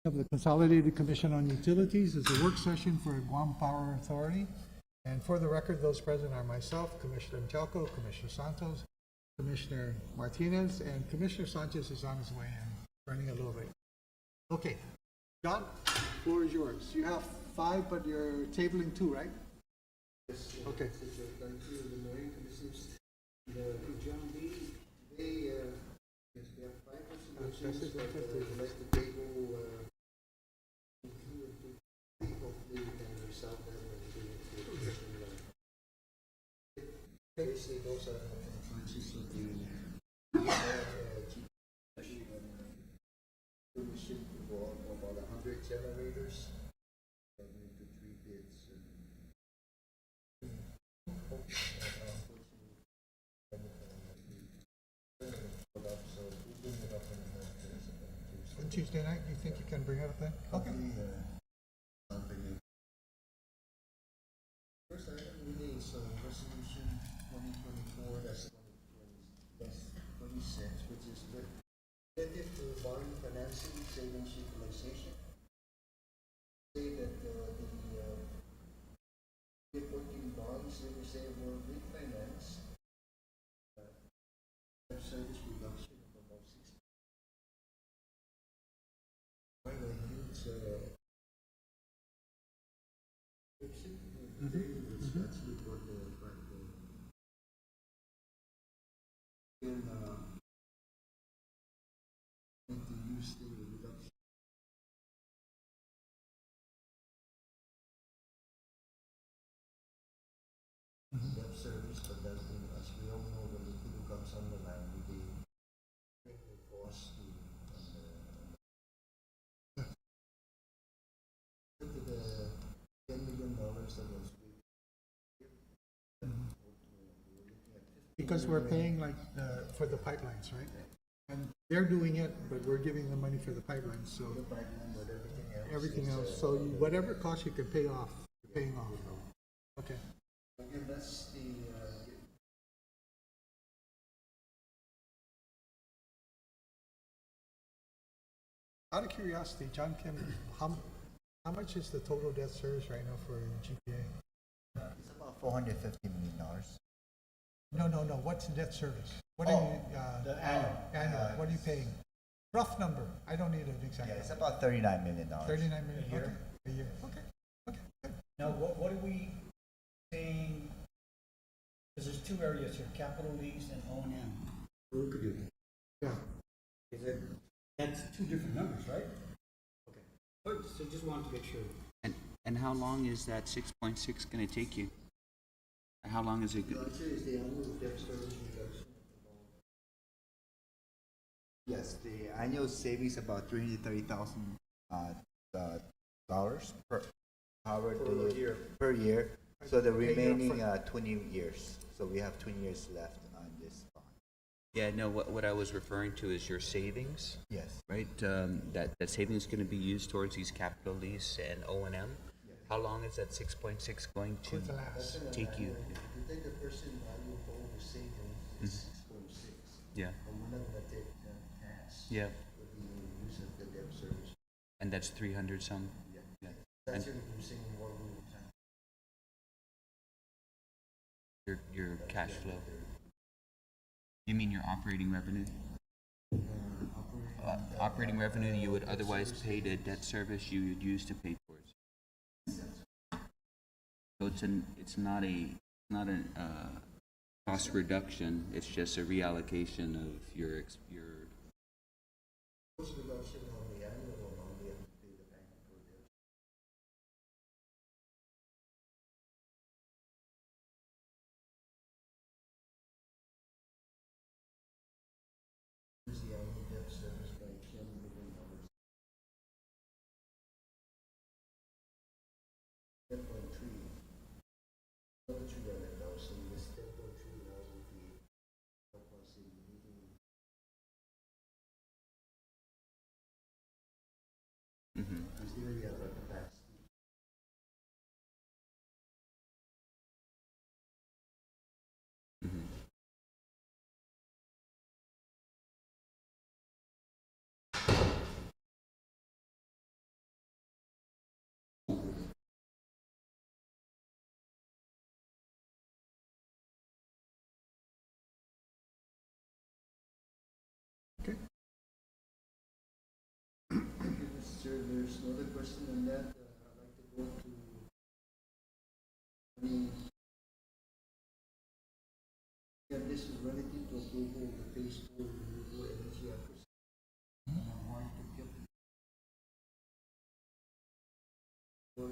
Of the Consolidated Commission on Utilities is a work session for Guam Power Authority. And for the record, those present are myself, Commissioner Mchalco, Commissioner Santos, Commissioner Martinez, and Commissioner Sanchez is on his way and running a little late. Okay, John, floor is yours. You have 5, but you're tabling 2, right? Yes. Okay. Thank you, the morning commissioners. John B. Today, yes, we have 5 resolutions that I'd like to table. Hopefully, we can resolve them and do it to the commission. Basically, those are the consequences of the we should go on about 100 generators into 3 bids. On Tuesday night, do you think you can bring it up then? Okay. First item really is resolution 2024, that's 26, which is relative to borrowing financing savings utilization. Say that the working bonds that we say will refinance service reduction of about 6. By the huge that's with what the need to use the reduction. Debt service, but that's the, as we all know, when the people comes on the line, they bring the cost to the $10 million that was Because we're paying like for the pipelines, right? And they're doing it, but we're giving them money for the pipelines, so the pipeline, but everything else. So whatever cost you can pay off, you're paying off. Okay. Again, that's the Out of curiosity, John Kim, how much is the total debt service right now for GPA? It's about $450 million. No. What's the debt service? What are you? The annual. What are you paying? Rough number. I don't need an exact. Yeah, it's about $39 million. 39 million A year? Okay. A year. Okay. Good. Now, what are we saying? Because there's 2 areas here: capital lease and O&M. Yeah. Is it? That's 2 different numbers, right? Okay. But, so just wanted to make sure. And how long is that 6.6 going to take you? How long is it? The answer is the annual debt service reduction. Yes, the annual savings about $330,000 per year. So the remaining 20 years. So we have 20 years left on this bond. Yeah, no, what I was referring to is your savings, Yes. right? That savings is going to be used towards these capital lease and O&M. Yes. How long is that 6.6 going to What's the last? take you? If you take the person value of all the savings, it's 6.6. Yeah, And we're not going to take cash. yeah, With the use of the debt service. and that's 300 some. Yeah. Yeah. That's And reducing what we would have. your cash flow. You mean your operating revenue? Operating revenue you would otherwise pay to debt service you would use to pay for it. So it's not a cost reduction. It's just a reallocation of your Cost reduction on the annual amount we have to pay the bank for debt. Use the annual debt service by $10 million. 10.3. Another $300,000. This 10.3,000 feet help us in meeting there's no other question on that, I'd like to go to any, yeah, this is relative to approval of the phase 4 renewable energy acquisition. I want to get for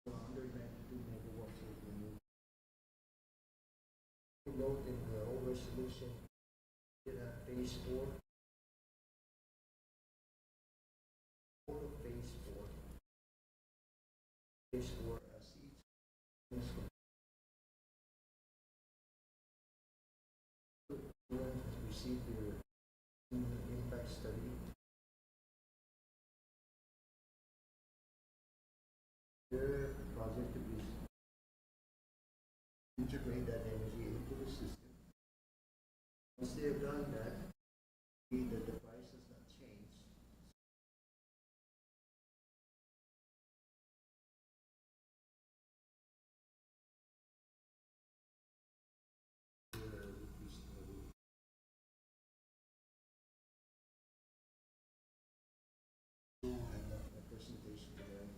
192 megawatts of renewable. We wrote in the whole resolution that phase 4, phase 4 as each is received their impact study. Their project to be integrate that energy into the system. Once they have done that, see that the price has not changed. And the presentation there.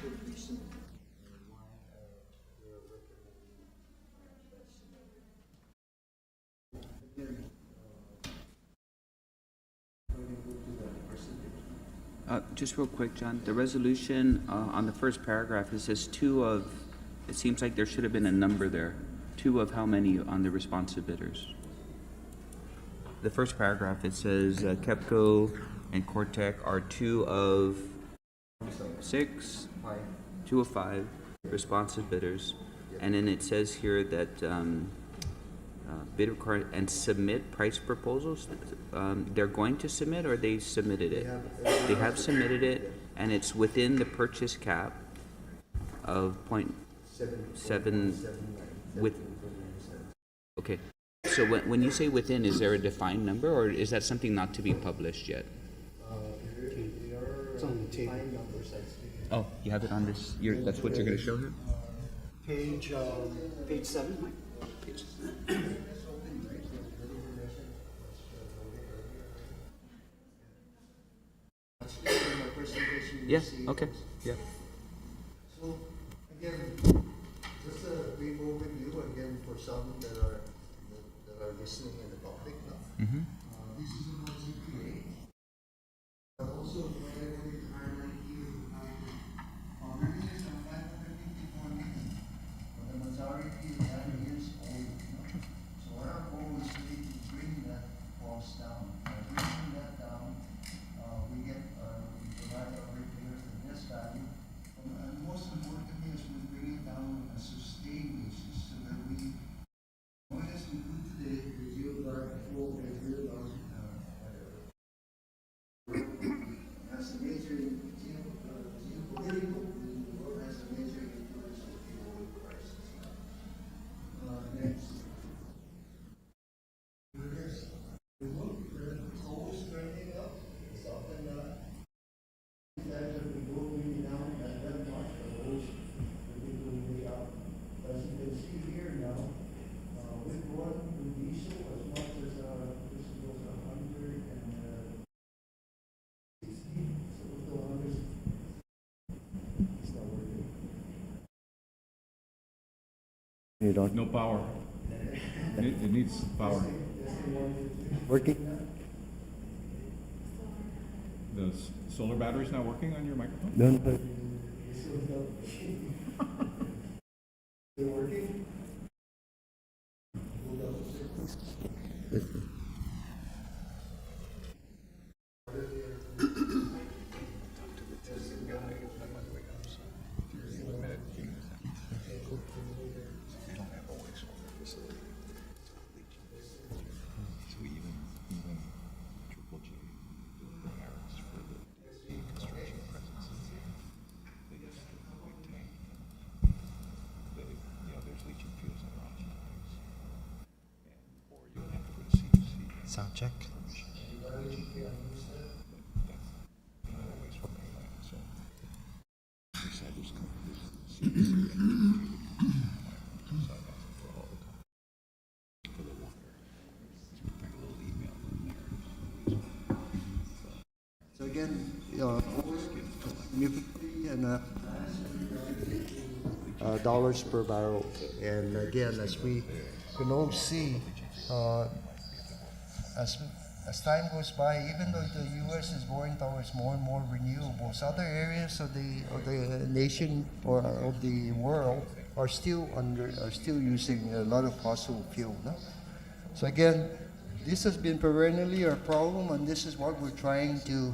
Good reason why we're recommending that scenario. Again, we're going to go to the presentation. Just real quick, John, the resolution, on the first paragraph, it says two of, it seems like there should have been a number there. Two of how many on the responsive bidders? The first paragraph, it says KEPCO and Cortec are two of 6, 2 of 5 responsive bidders. And then it says here that bid required and submit price proposals. They're going to submit, or they submitted it? They have submitted it, and it's within the purchase cap of 0.7 with. Okay. So when you say within, is there a defined number, or is that something not to be published yet? It's on the table. Numbers, Oh, you have it on this. That's what you're going to show here. Page 7, Mike? Yeah. Okay. Yeah. So, again, just a brief overview again for some that are listening in the public now. This is about GPA. But also, what I wanted to highlight here, revenues are 554 million, but the majority of that is oil. So our goal is really to bring that cost down. By bringing that down, we provide our ratepayers the best value. And most importantly is we bring it down on a sustained basis so that we, not as we do today, the geoguard flow and geoguard whatever. That's a major geopolitical, the world has a major influence on the oil prices. Next. The coal is turning up, it's up and down. That if we go really down at that much, the coals will be going way up. As you can see here now, with one, with diesel, as much as this goes 160, so it's the 100. It's not working. You don't. No power. It needs power. Working? The solar battery's not working on your microphone? Don't. They're working? Sound check. So again, dollars per barrel. And again, as we can all see, as time goes by, even though the U.S. is going towards more and more renewables, other areas of the nation or of the world are still using a lot of fossil fuel. No? So again, this has been perennially our problem, and this is what we're trying to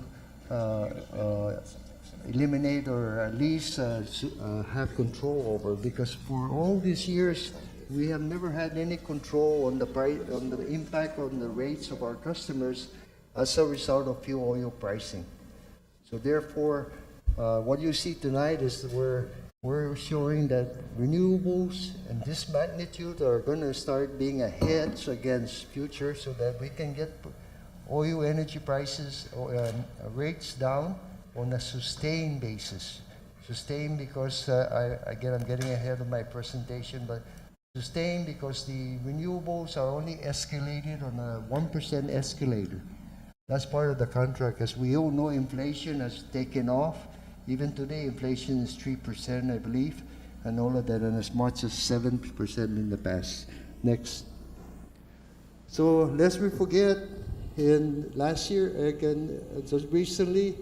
eliminate or at least have control over, because for all these years we have never had any control on the price, on the impact on the rates of our customers as a result of fuel oil pricing. So therefore, what you see tonight is we're showing that renewables in this magnitude are going to start being a hedge against future, so that we can get oil energy prices rates down on a sustained basis. Sustained because, I'm getting ahead of my presentation, but sustained because the renewables are only escalated on a 1% escalator. That's part of the contract. As we all know, inflation has taken off. Even today, inflation is 3%, I believe, and all of that, and as much as 7% in the past. Next. So lest we forget, in last year, again, just recently,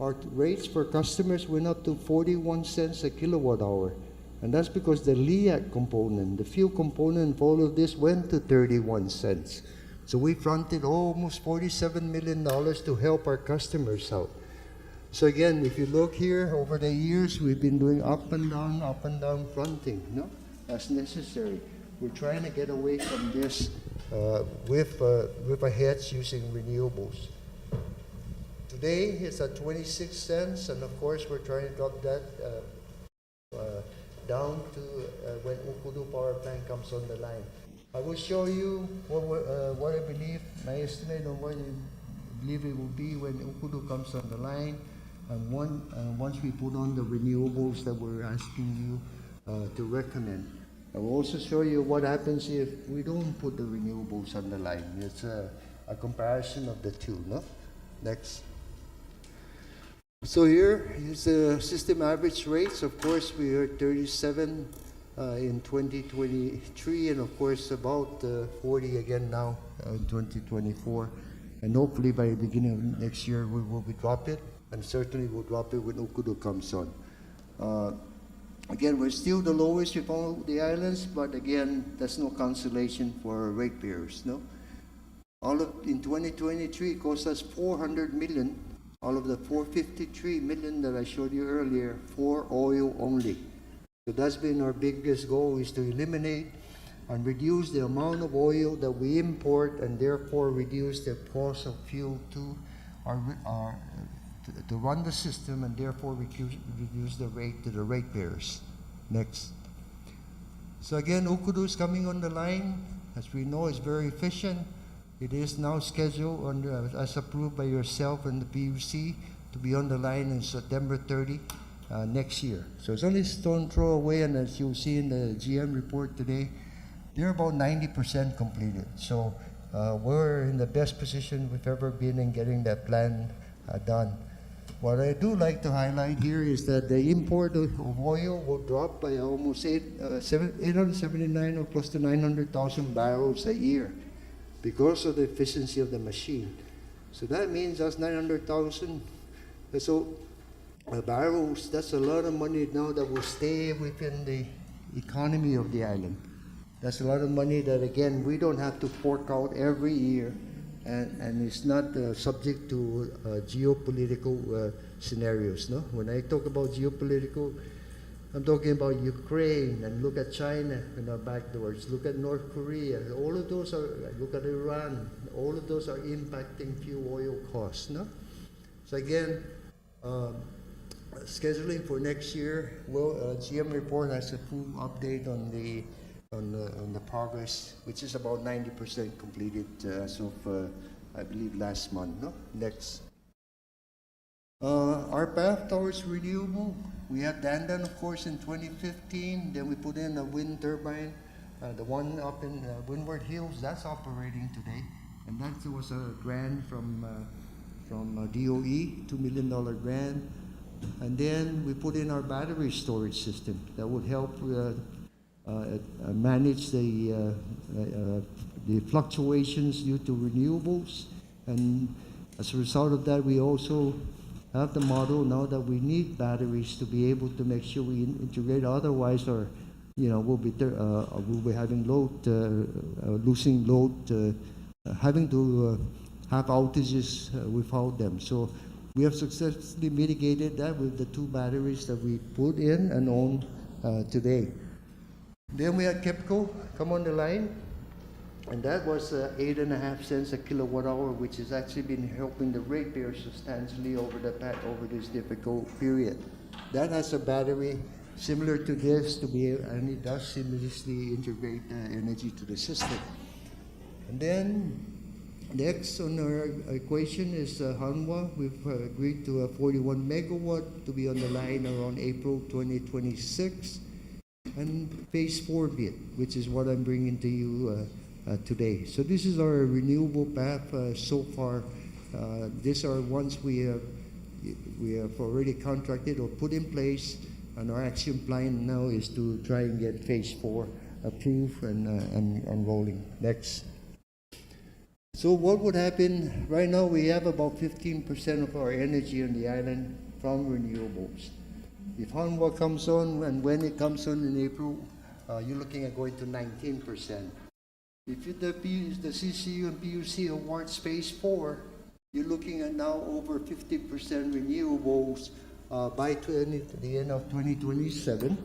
our rates for customers went up to 41 cents a kilowatt hour. And that's because the LEAC component, the fuel component of all of this, went to 31 cents. So we fronted almost $47 million to help our customers out. So again, if you look here, over the years, we've been doing up and down fronting, no? As necessary. We're trying to get away from this with a hedge using renewables. Today, it's at 26 cents, and of course, we're trying to drop that down to when Ukudu power plant comes on the line. I will show you what I believe, my estimate on what I believe it will be when Ukudu comes on the line, and once we put on the renewables that we're asking you to recommend. I will also show you what happens if we don't put the renewables on the line. It's a comparison of the two. No? Next. So here is the system average rates. Of course, we are 37 in 2023, and of course about 40 again now in 2024. And hopefully by the beginning of next year we will drop it, and certainly we'll drop it when Ukudu comes on. Again, we're still the lowest of all the islands, but again, that's no consolation for ratepayers. No, in 2023 it cost us $400 million. All of the 453 million that I showed you earlier for oil only. So that's been our biggest goal, is to eliminate and reduce the amount of oil that we import, and therefore reduce the cost of fuel to to run the system, and therefore reduce the rate to the ratepayers. Next. So again, Ukudu is coming on the line. As we know, it's very efficient. It is now scheduled as approved by yourself and the PUC to be on the line in September 30 next year. So it's only a stone throw away, and as you'll see in the GM report today, they're about 90% completed. So we're in the best position we've ever been in getting that plan done. What I do like to highlight here is that the import of oil will drop by almost 879 or close to 900,000 barrels a year, because of the efficiency of the machine. So that means that's 900,000 barrels. That's a lot of money now that will stay within the economy of the island. That's a lot of money that, again, we don't have to fork out every year, and it's not subject to geopolitical scenarios. No, when I talk about geopolitical, I'm talking about Ukraine, and look at China in our backdoors. Look at North Korea. All of those are, look at Iran. All of those are impacting fuel oil costs. No? So again, scheduling for next year, GM report has a full update on the progress, which is about 90% completed as of, I believe, last month. No? Next. Our path towards renewable, we had Dandan, of course, in 2015. Then we put in a wind turbine, the one up in Windward Hills, that's operating today. And that was a grant from from DOE, $2 million grant. And then we put in our battery storage system that would help manage the fluctuations due to renewables. And as a result of that, we also have the model now that we need batteries to be able to make sure we integrate. Otherwise, we'll be having losing load, having to have outages without them. So we have successfully mitigated that with the 2 batteries that we put in and own today. Then we had KEPCO come on the line, and that was 8.5 cents a kilowatt hour, which has actually been helping the ratepayers substantially over this difficult period. That has a battery similar to this and it does seamlessly integrate energy to the system. And then next on our equation is Hanwha. We've agreed to a 41 megawatt to be on the line around April 2026. And phase 4 bit, which is what I'm bringing to you today. So this is our renewable path so far. These are ones we have already contracted or put in place, and our action plan now is to try and get phase 4 approved and rolling. Next. So what would happen? Right now we have about 15% of our energy on the island from renewables. If Hanwha comes on, and when it comes on in April, you're looking at going to 19%. If the CCU and PUC award phase 4, you're looking at now over 50% renewables by the end of 2027,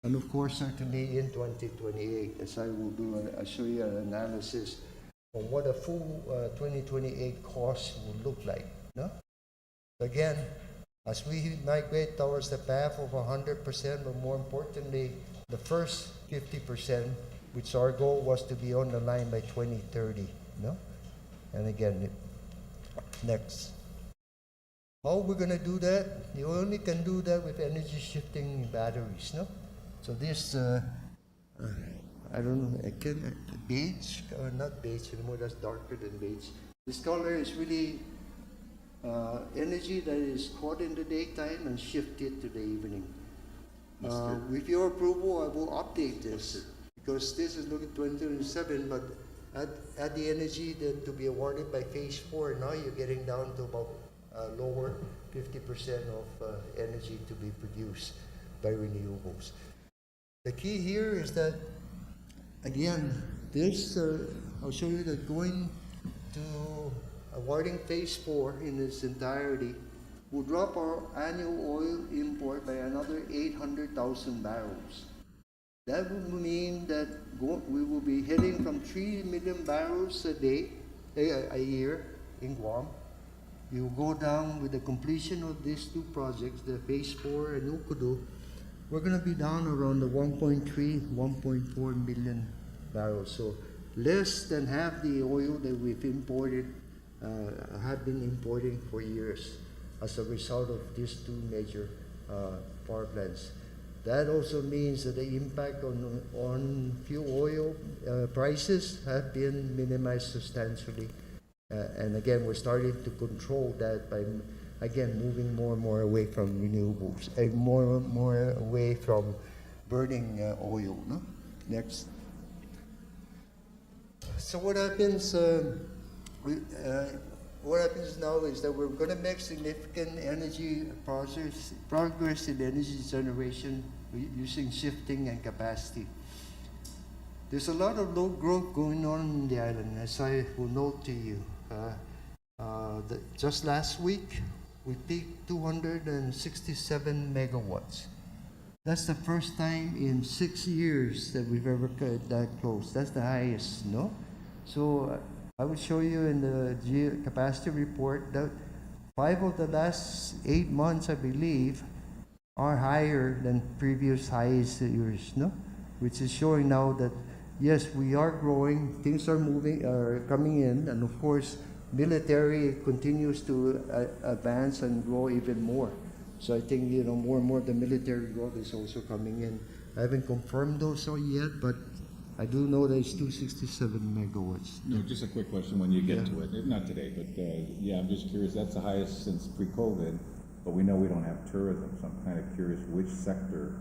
and of course certainly in 2028, as I will do. I'll show you an analysis on what a full 2028 cost will look like. No? Again, as we migrate towards the path of 100%, but more importantly, the first 50%, which our goal was to be on the line by 2030. No? And again, next. How we're going to do that? You only can do that with energy shifting batteries. No? So this, I don't know, beige, or not beige anymore, that's darker than beige. This color is really energy that is caught in the daytime and shifted to the evening. With your approval, I will update this because this is looking 2027, but add the energy that to be awarded by phase 4. Now you're getting down to about lower 50% of energy to be produced by renewables. The key here is that, again, this I'll show you that going to awarding phase 4 in its entirety will drop our annual oil import by another 800,000 barrels. That would mean that we will be heading from 3 million barrels a year in Guam. You go down with the completion of these 2 projects, the phase 4 and Ukudu, we're going to be down around the 1.3, 1.4 million barrels. So less than half the oil that we've imported have been importing for years as a result of these 2 major power plants. That also means that the impact on fuel oil prices have been minimized substantially. And again, we're starting to control that by, again, moving more and more away from renewables, more and more away from burning oil. No? Next. So what happens? What happens now is that we're going to make significant energy progress in energy generation using shifting and capacity. There's a lot of load growth going on in the island, as I will note to you. Just last week, we peaked 267 megawatts. That's the first time in 6 years that we've ever cut that close. That's the highest, no? So I will show you in the capacity report that 5 of the last 8 months, I believe, are higher than previous highest years, no? Which is showing now that yes, we are growing, things are coming in, and of course, military continues to advance and grow even more. So I think, more and more the military growth is also coming in. I haven't confirmed those yet, but I do know that it's 267 megawatts. No, just a quick question when you get to it, not today, but, yeah, I'm just curious, that's the highest since pre-COVID, but we know we don't have tourism, so I'm kind of curious which sector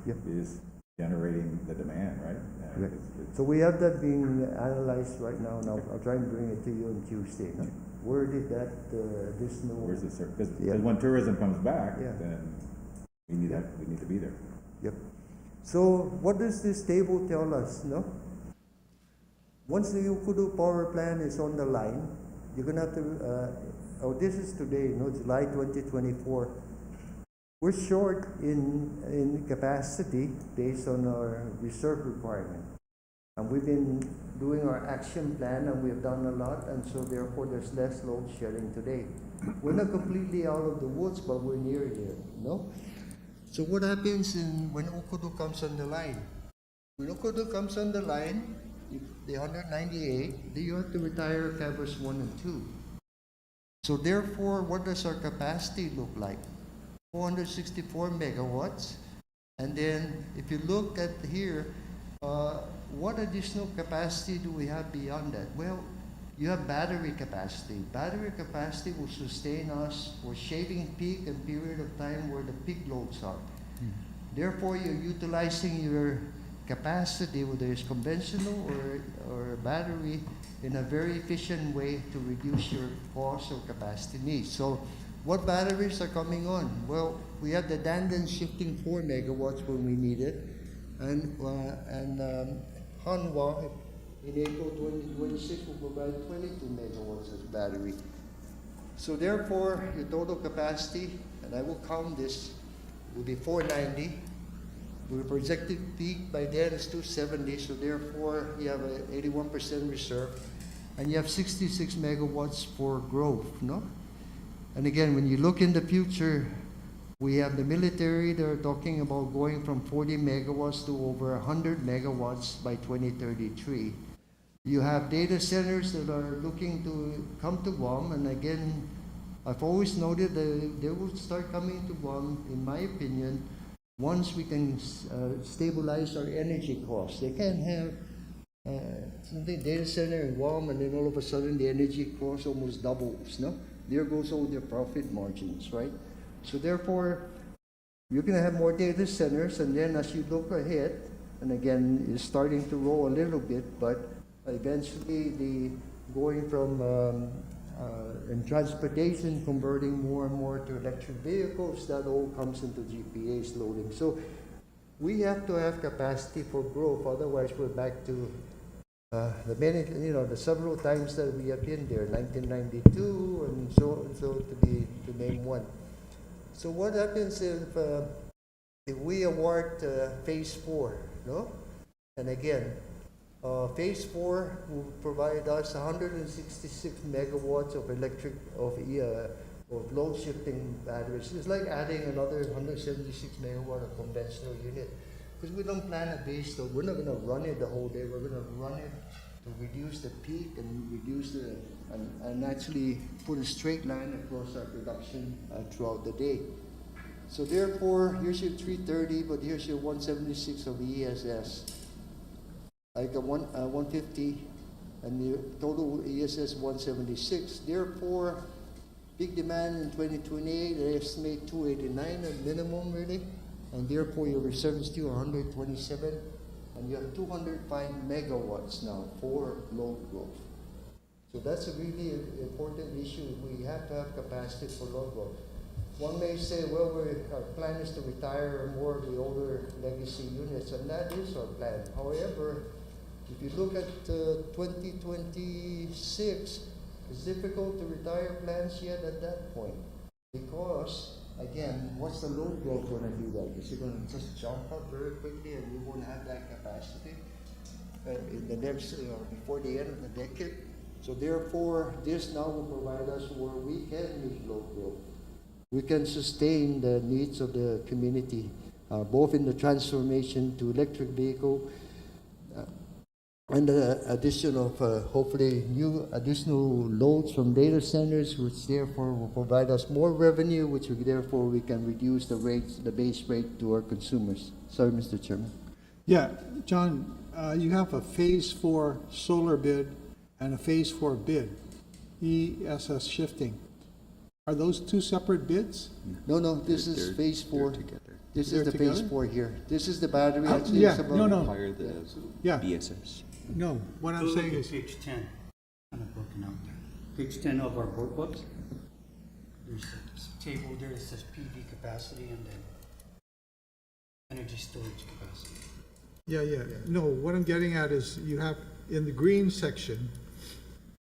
Yep. is generating the demand, right? Right. So we have that being analyzed right now. Now, I'll try and bring it to you on Tuesday. No? Where did that additional? Where's the, because Yeah. when tourism comes back, Yeah. then we need that, we need to be there. Yep. So what does this table tell us? No. Once the Ukudu power plant is on the line, you're gonna have to. Oh, this is today. No, July 2024. We're short in capacity based on our reserve requirement. And we've been doing our action plan and we've done a lot, and so therefore there's less load shedding today. We're not completely out of the woods, but we're near there, no? So what happens when Ukudu comes on the line? When Ukudu comes on the line, the 198, then you have to retire Cabras 1 and 2. So therefore, what does our capacity look like? 464 megawatts. And then if you look at here, what additional capacity do we have beyond that? Well, you have battery capacity. Battery capacity will sustain us for shaving peak and period of time where the peak loads are. Therefore, you're utilizing your capacity, whether it's conventional or battery, in a very efficient way to reduce your cost or capacity needs. So what batteries are coming on? Well, we have the Dandan shifting 4 megawatts when we need it, and Hanwha in April 2026 will provide 22 megawatts as battery. So therefore, your total capacity, and I will count this, will be 490. Your projected peak by then is 270, so therefore you have an 81% reserve, and you have 66 megawatts for growth, no? And again, when you look in the future, we have the military, they're talking about going from 40 megawatts to over 100 megawatts by 2033. You have data centers that are looking to come to Guam, and again, I've always noted that they will start coming to Guam, in my opinion, once we can stabilize our energy costs. They can't have something data center in Guam, and then all of a sudden the energy cost almost doubles, no? There goes all their profit margins, right? So therefore, you're going to have more data centers, and then as you look ahead, and again, it's starting to roll a little bit, but eventually the going from in transportation, converting more and more to electric vehicles, that all comes into GPA's loading. So we have to have capacity for growth, otherwise we're back to the several times that we have been there, 1992 and so to name one. So what happens if we award phase 4, no? And again, phase 4 will provide us 166 megawatts of of load shifting batteries. It's like adding another 176 megawatt of conventional unit. Because we don't plan a base load. We're not going to run it the whole day. We're going to run it to reduce the peak and reduce and actually put a straight line across our production throughout the day. So therefore, here's your 330, but here's your 176 of ESS. Like a 150, and the total ESS 176. Therefore, big demand in 2028, I estimate 289 at minimum, really. And therefore, your reserve is still 127, and you have 205 megawatts now for load growth. So that's a really important issue. We have to have capacity for load growth. One may say, well, our plan is to retire more of the older legacy units, and that is our plan. However, if you look at 2026, it's difficult to retire plants yet at that point, because again, what's the load growth going to do that? Is it going to just jump up very quickly and we won't have that capacity in the next, before the end of the decade? So therefore, this now will provide us where we can meet load growth. We can sustain the needs of the community, both in the transformation to electric vehicle and the addition of hopefully new additional loads from data centers, which therefore will provide us more revenue, which therefore we can reduce the base rate to our consumers. Sorry, Mr. Chairman. Yeah, John, you have a Phase 4 solar bid and a Phase 4 bid, ESS shifting. Are those two separate bids? No, no, this is They're- phase 4. They're together. This They're is the phase together? 4 here. This is the battery. Oh, Actually, yeah, it's about- no, no. Higher the Yeah. BSS. No, what I'm Go look saying at is, page 10, kind of broken out there. Page 10 of our workbooks. There's a table there that says PV capacity and then energy storage capacity. yeah. No, what I'm getting at is you have, in the green section,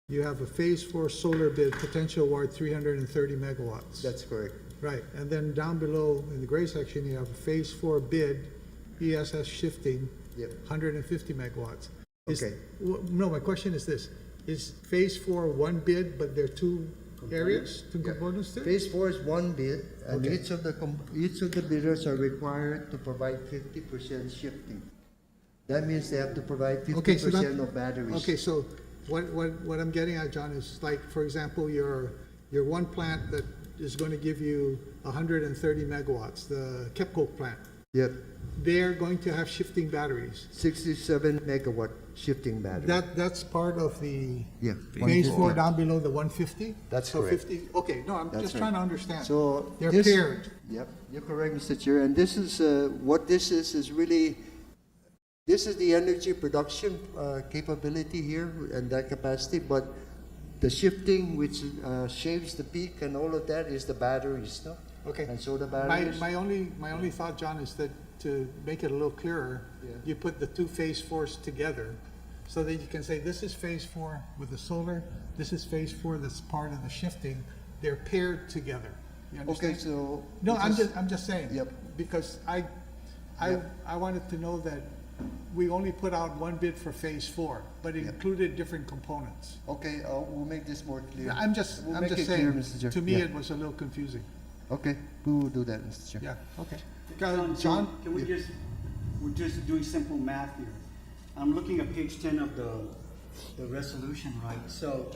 you have a Phase 4 solar bid, potential award 330 megawatts. That's correct. Right, and then down below, in the gray section, you have a Phase 4 bid, ESS shifting, Yep. 150 megawatts. Okay. No, my question is this, is Phase 4 one bid, but there are two areas, two Yeah. components to it? Phase 4 is one bid, and Okay. each of the bidders are required to provide 50% shifting. That means they have to provide Okay, so 50% that- of batteries. Okay, so what I'm getting at, John, is like, for example, your one plant that is going to give you 130 megawatts, the KEPCO plant, Yep, they're going to have shifting batteries. 67 megawatt shifting battery. That's part of the Yeah. Phase 4 150. down below the 150? That's So correct. 50, okay, no, I'm That's just right. trying to understand. So They're this- paired. Yep, you're correct, Mr. Chair. And this is, what this is really, this is the energy production capability here and that capacity, but the shifting which shaves the peak and all of that is the batteries, no? Okay. And so the My, batteries. my only thought, John, is that to make it a little clearer, Yeah. you put the two Phase 4s together so that you can say, this is Phase 4 with the solar, this is Phase 4 that's part of the shifting. They're paired together. You Okay, understand? so. No, because- I'm just saying. Yep. Because I wanted to know that we only put out one bid for Phase 4, but it Yep. included different components. Okay, we'll make this more clear. I'm just We'll make it clear, saying, Mr. Chair. to me, Yeah. it was a little confusing. Okay, we will do that, Mr. Chair. Yeah, okay. John, can we just, we're just doing simple math here. I'm looking at page 10 of the resolution, right? So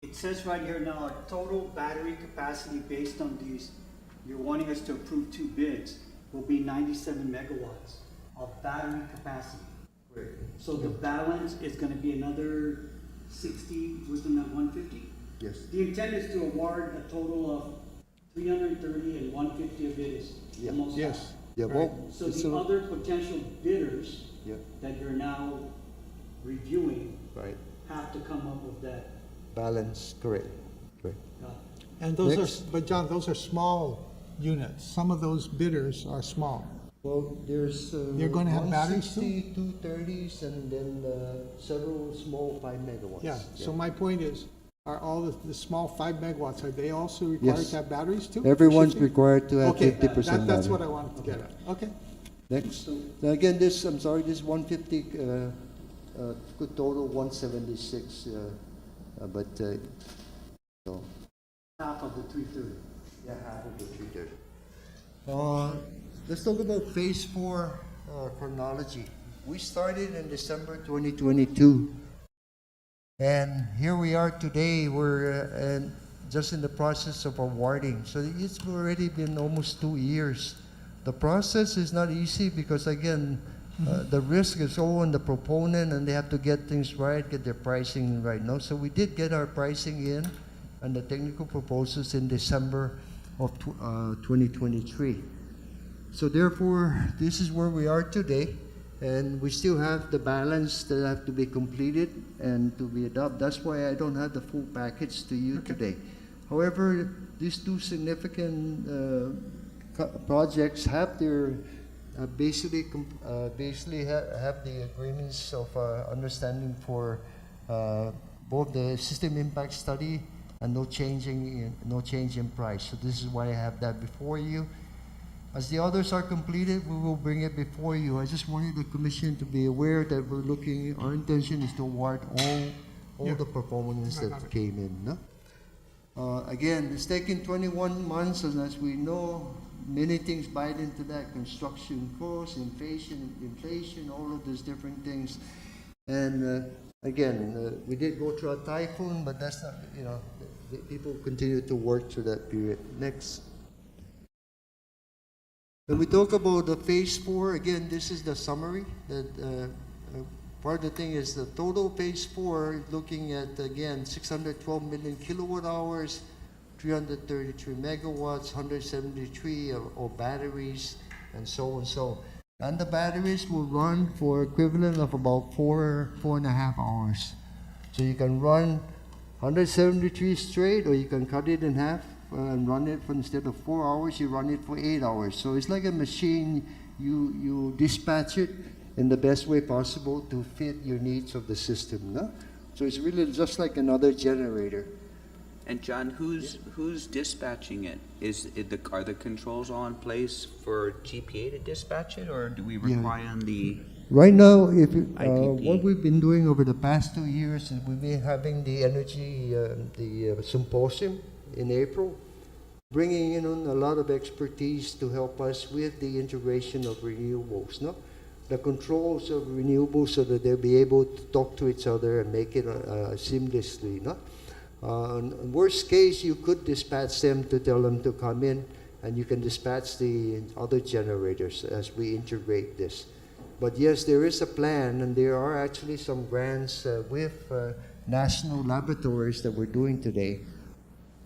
it says right here now, our total battery capacity based on these, you're wanting us to approve two bids, will be 97 megawatts of battery capacity. So the balance is gonna be another 60 within that 150? Yes. The intent is to award a total of 330 and 150 of it is Yeah. almost half. Yes. Yeah, well, So it's the a- other potential bidders Yeah, that you're now reviewing right. have to come up with that. Balance, correct, correct. And those Next. are, but John, those are small units. Some of those bidders are small. Well, there's. You're gonna have batteries too? 160, 230s, and then several small 5 megawatts. Yeah, so my point is, are all the small 5 megawatts, are they also required Yes. to have batteries too? Everyone's Shifting? required to have Okay, 50% that's what battery. I wanted to get at. Okay. Next. Now again, this, I'm sorry, this 150 could total 176, but, so. Half of the 330. Yeah, half of the 330. Let's talk about Phase 4 chronology. We started in December 2022. And here we are today, we're just in the process of awarding. So it's already been almost 2 years. The process is not easy because again, the risk is all on the proponent and they have to get things right, get their pricing right now. So we did get our pricing in and the technical proposals in December of 2023. So therefore, this is where we are today. And we still have the balance that have to be completed and to be adopted. That's why I don't have the full package to you today. However, these two significant projects have their basically have the agreements of understanding for both the system impact study and no change in price. So this is why I have that before you. As the others are completed, we will bring it before you. I just wanted the commission to be aware that we're looking, our intention is to award all Yeah. the proponents I got that it. came in. No? Again, it's taken 21 months, and as we know, many things bite into that: construction costs, inflation, all of these different things. And again, we did go through a typhoon, but that's not, the people continue to work through that period. Next. When we talk about the phase 4, again, this is the summary. That part of the thing is the total phase 4, looking at, again, 612 million kilowatt hours, 333 megawatts, 173 of batteries, and so on. And the batteries will run for equivalent of about 4.5 hours. So you can run 173 straight, or you can cut it in half and run it for, instead of 4 hours, you run it for 8 hours. So it's like a machine. You dispatch it in the best way possible to fit your needs of the system. No? So it's really just like another generator. And John, who's dispatching it? Are the controls all in place for GPA to dispatch it, or do we rely on the? Right now, IPP. what we've been doing over the past 2 years is we've been having the energy, symposium in April, bringing in a lot of expertise to help us with the integration of renewables, no? The controls of renewables so that they'll be able to talk to each other and make it seamlessly, no? In worst case, you could dispatch them to tell them to come in, and you can dispatch the other generators as we integrate this. But yes, there is a plan, and there are actually some grants with national laboratories that we're doing today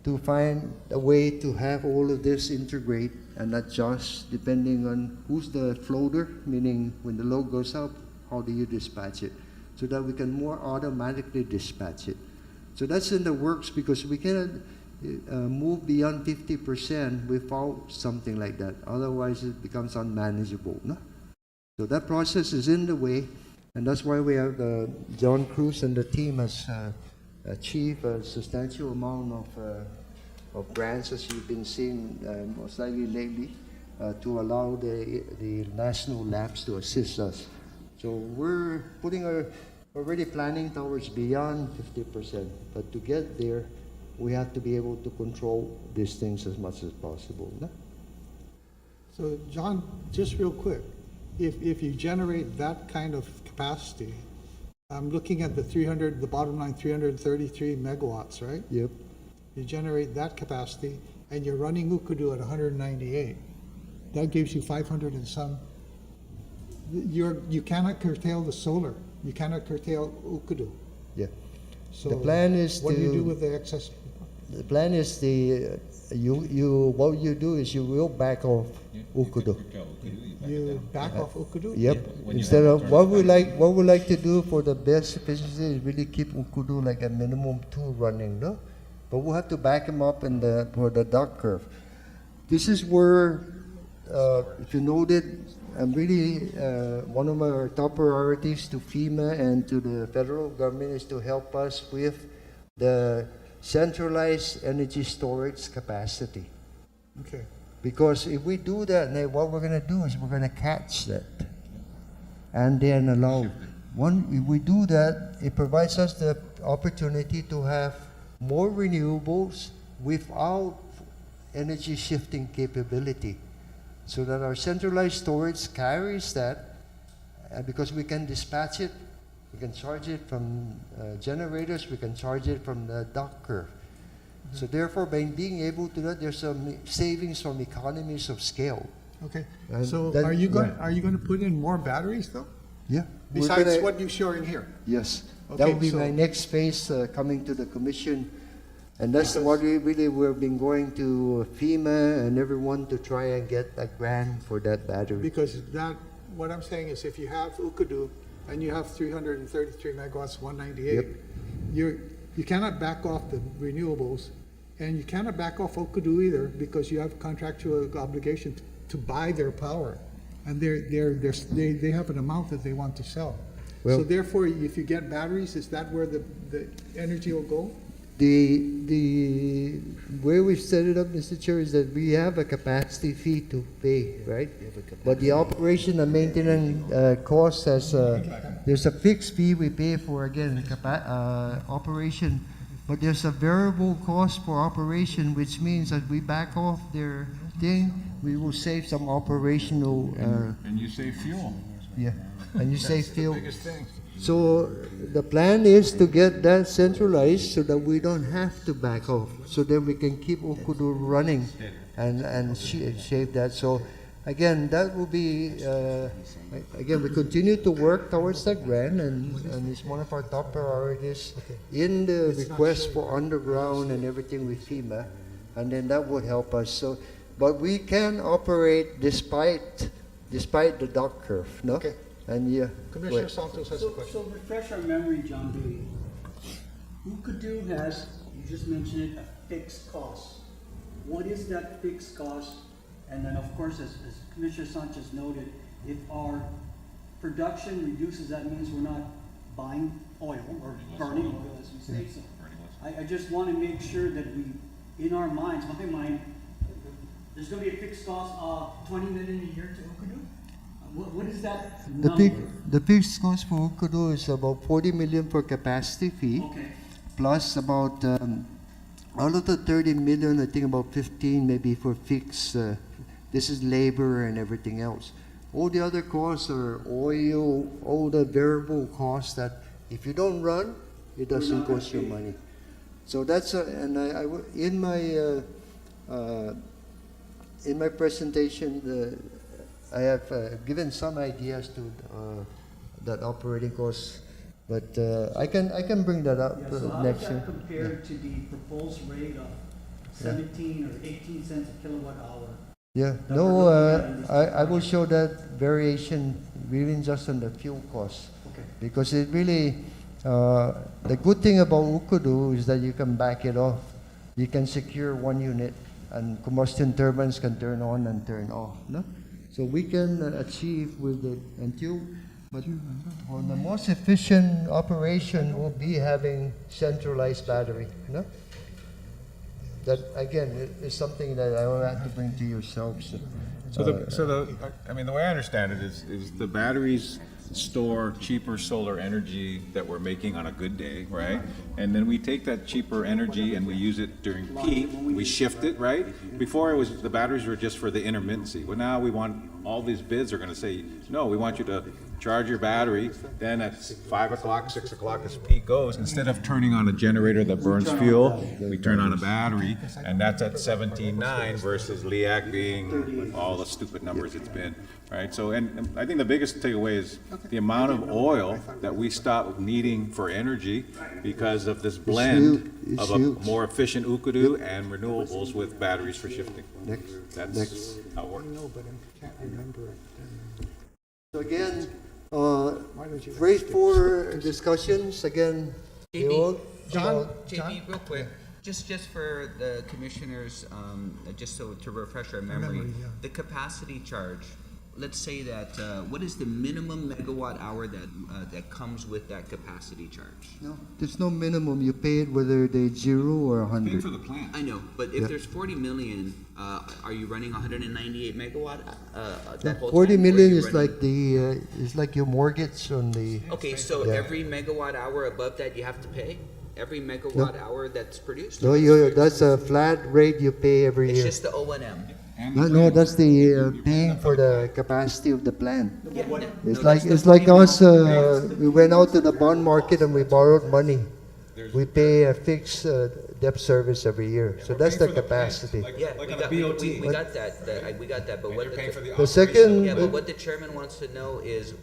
to find a way to have all of this integrate and adjust depending on who's the floater, meaning when the load goes up, how do you dispatch it, so that we can more automatically dispatch it. So that's in the works, because we cannot move beyond 50% without something like that. Otherwise, it becomes unmanageable. No? So that process is in the way, and that's why we have John Cruz and the team has achieved a substantial amount of grants, as you've been seeing most likely lately, to allow the national labs to assist us. So we're already planning towards beyond 50%, but to get there, we have to be able to control these things as much as possible. No? So John, just real quick, if you generate that kind of capacity, I'm looking at the bottom line, 333 megawatts, right? Yep. You generate that capacity, and you're running Ukudu at 198. That gives you 500 and some. You cannot curtail the solar. You cannot curtail Ukudu. Yeah. So The plan is what do you to- do with the excess? The plan is what you do is you will back off Ukudu. You back off Ukudu? Yep. Instead of what we like to do for the best efficiency is really keep Ukudu like a minimum 2 running, no? But we'll have to back him up for the duck curve. This is where, if you noted, really one of our top priorities to FEMA and to the federal government is to help us with the centralized energy storage capacity. Okay. Because if we do that, then what we're going to do is we're going to catch that and then allow. If we do that, it provides us the opportunity to have more renewables without energy shifting capability, so that our centralized storage carries that, because we can dispatch it, we can charge it from generators, we can charge it from the duck curve. So therefore, by being able to do that, there's some savings from economies of scale. Okay. And So then- are you going yeah. to put in more batteries though? Yeah. we're Besides gonna- what you show in here? Yes. Okay, That will be so- my next phase coming to the commission. And that's what we've been going to FEMA and everyone to try and get a grant for that battery. Because what I'm saying is if you have Ukudu and you have 333 megawatts, 198, you cannot back off the renewables, and you cannot back off Okudu either, because you have contractual obligation to buy their power, and they have an amount that they want to sell. Well- So therefore, if you get batteries, is that where the energy will go? The way we set it up, Mr. Chair, is that we have a capacity fee to pay, right? But the operation and maintenance cost there's a fixed fee we pay for, again, operation, but there's a variable cost for operation, which means that we back off their thing, we will save some operational, And you save fuel. yeah, and you save fuel. Biggest thing. So the plan is to get that centralized so that we don't have to back off, so that we can keep Okudu running and shave that. So again, that will be, again, we continue to work towards that grant, and it's one of our top priorities in the request for underground and everything with FEMA, and then that would help us. So, but we can operate despite the dock curve, no? Okay. And yeah. Commissioner Santos has a So question. refresh our memory, John B. Ukadu has, you just mentioned it, a fixed cost. What is that fixed cost? And then, of course, as Commissioner Sanchez noted, if our production reduces, that means we're not buying oil or burning oil, as you say. So I just want to make sure that we, in our minds, my mind, there's going to be a fixed cost of 20 million a year to Ukadu. What is that number? The fixed cost for Ukudu is about 40 million for capacity fee, Okay. plus about, out of the 30 million, I think about 15 maybe for fixed, this is labor and everything else. All the other costs are oil, all the variable costs that if you don't run, it doesn't cost you money. So that's, and in my presentation, I have given some ideas to that operating costs, but I can bring that up Yeah, so how next does year. that compare to the proposed rate of 17 or 18 cents a kilowatt hour? Yeah, that no, we're looking at in this I will show that variation even just on the fuel costs. Okay. Because it really, the good thing about Ukudu is that you can back it off. You can secure one unit and combustion turbines can turn on and turn off. No? So we can achieve with it until, but on the most efficient operation will be having centralized battery. No? That again is something that I will have to bring to yourselves. I mean, the way I understand it is the batteries store cheaper solar energy that we're making on a good day, right? And then we take that cheaper energy and we use it during peak, we shift it, right? Before it was, the batteries were just for the intermittency. Well, now we want, all these bids are gonna say, no, we want you to charge your battery, then at 5 o'clock, 6 o'clock as peak goes, instead of turning on a generator that burns fuel, we turn on a battery, and that's at 17.9 versus LEAC being all the stupid numbers it's been, right? So, and I think the biggest takeaway is the amount of oil that we stop needing for energy because of this blend It's of a huge. more efficient Ukudu and renewables with batteries for shifting. Next. That's how it works. No, but I can't remember it. So again, Why don't you? raise for discussions again. JB, John? JB, real quick, just for the commissioners, just so to refresh our memory, Memory, yeah. the capacity charge. Let's say that what is the minimum megawatt hour that comes with that capacity charge? No, there's no minimum. You pay it whether they 0 or 100. the plant. I know, but if Yeah. there's 40 million, are you running 198 megawatt that whole 40 time, or are million you is running- like is like your mortgage on the. Okay, so Yeah. every megawatt hour above that you have to pay? Every megawatt hour that's produced? No, that's a flat rate you pay every It's year. just the O&M? No, that's the paying for the capacity of the plant. Yeah, no, It's no, like that's the it's like 40 us. We went out to the bond market and we borrowed money. We pay a fixed debt service every year. So that's the capacity. Yeah, we got that, we got that, but what The second, yeah, but what the chairman wants to know is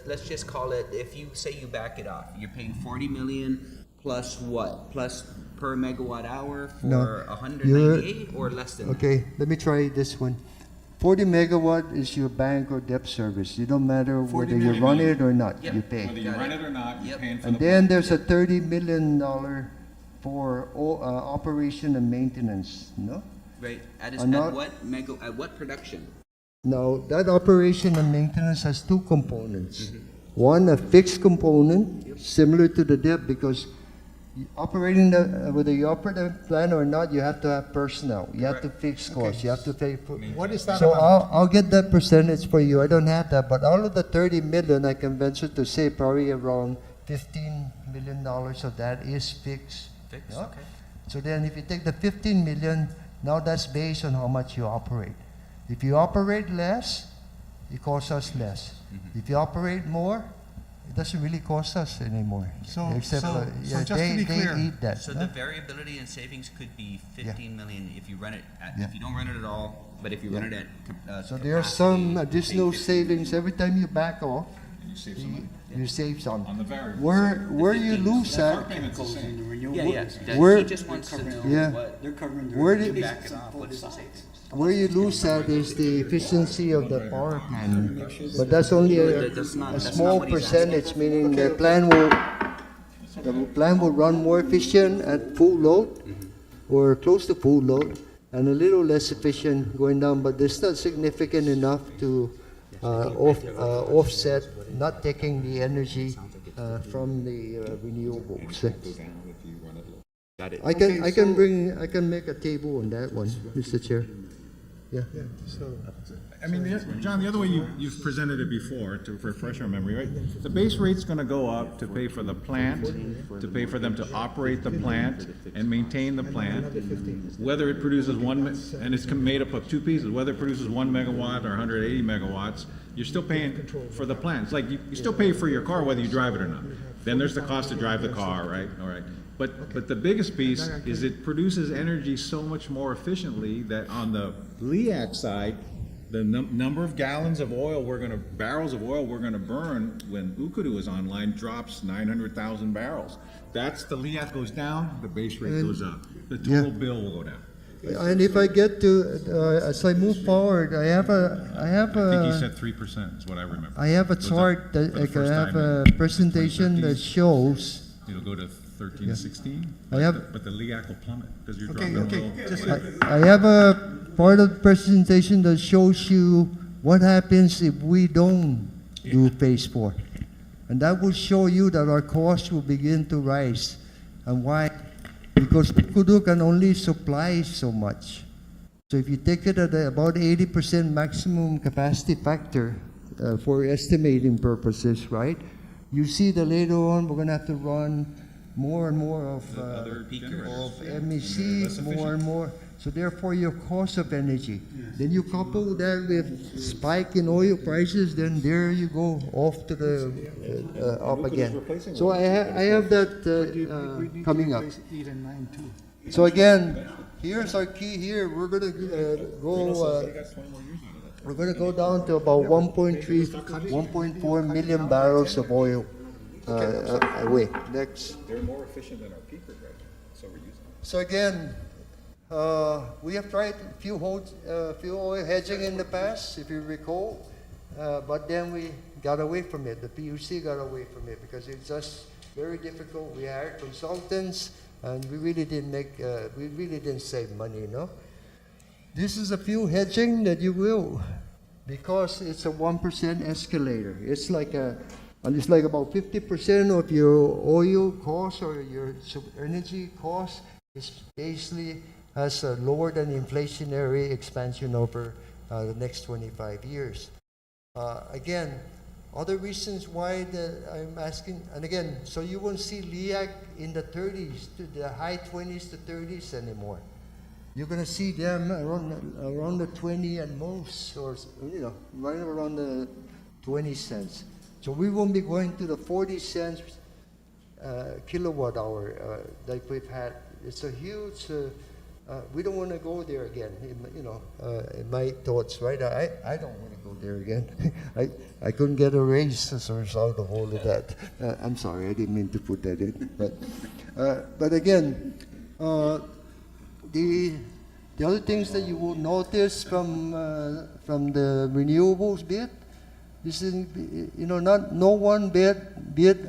let's just call it, if you say you back it off, you're paying 40 million plus what? Plus per megawatt hour No, for 198 or less than that? okay, let me try this one. 40 megawatt is your bank or debt service. It don't matter whether you run it or not, Yep. you pay. Whether you run it or not, you're Yep. paying for And the then plant. there's a $30 million for operation and maintenance, no? Right, at Not- what production? Now, that operation and maintenance has two components. One, a fixed component, similar to the debt, because operating whether you operate a plant or not, you have to have personnel. You have to fix costs. You have to pay for. What is that So about? I'll get that percentage for you. I don't have that, but out of the 30 million, I can venture to say probably around $15 million of that is fixed. Fixed, Yeah. okay. So then if you take the 15 million, now that's based on how much you operate. If you operate less, it costs us less. If you operate more, it doesn't really cost us anymore. So- Except, so yeah, just to be they clear- eat that. So no? the variability in savings could be 15 million if you run it at, Yeah. if you don't run it at all, but if you run it at So there are some capacity, additional say 50. savings every time you back off. And you save some money You save some. on the variable. Where you lose Our that, payment's the Goes same. in the renewable. Yeah, yeah. That- Where- he just wants to know Yeah. what, They're covering their. Where you did- back it off, what is the savings? where you lose that is the efficiency of the power plant. But that's only That's not- a that's small not what he's percentage, meaning the plant will run more efficient at full load or close to full load, and a little less efficient going down, but it's not significant enough to offset not taking the energy from the renewables. I can make a table on that one, Mr. Chair. Yeah. Yeah, so, I mean, John, the other way you've presented it before, to refresh our memory, right? The base rate's gonna go up to pay for the plant, to pay for them to operate the plant and maintain the plant. Whether it produces and it's made up of two pieces, whether it produces 1 megawatt or 180 megawatts, you're still paying for the plant. It's like you still pay for your car whether you drive it or not. Then there's the cost to drive the car, right? All right. But the biggest piece is it produces energy so much more efficiently that on the LEAC side, the number of gallons of oil barrels of oil we're gonna burn when Ukudu is online drops 900,000 barrels. That's the LEAC goes down, the base rate goes up. The total bill will go down. And if I get to, as I move forward, I have I think he said 3% is what I remember. I have a Was chart for that the I first have time a in presentation that 2013. shows. It'll go to 13, 16, I have- but the LEAC will plummet because you're okay, dropping okay, oil. just, I have a part of the presentation that shows you what happens if we don't do phase 4. And that will show you that our costs will begin to rise. And why? Because Kudu can only supply so much. So if you take it at about 80% maximum capacity factor for estimating purposes, right? You see that later on we're going to have to run more and more of MEC, more and more. So therefore, your cost of energy. Then you couple that with spike in oil prices, then there you go off to the up again. So I have that coming up. 8 and 9 too. So again, here's our key here. We're gonna go. We're gonna go down to about 1.3, 1.4 million barrels of oil away. Next. They're more efficient than our peaker right now, so we're using them. So again, we have tried fuel oil hedging in the past, if you recall, but then we got away from it. The PUC got away from it because it's just very difficult. We hired consultants, and we really didn't save money, you know. This is a fuel hedging that you will, because it's a 1% escalator. It's like about 50% of your oil cost or your energy cost is basically has a lower than inflationary expansion over the next 25 years. Again, other reasons why I'm asking, and again, so you won't see LEAC in the 30s to the high 20s to 30s anymore. You're going to see them around the 20 at most, or right around the 20 cents. So we won't be going to the 40 cents kilowatt hour like we've had. It's a huge. We don't want to go there again. In my thoughts, right? I don't want to go there again. I couldn't get a raise as a result of all of that. I'm sorry, I didn't mean to put that in. But again, the other things that you will notice from the renewables bit, this is no one bid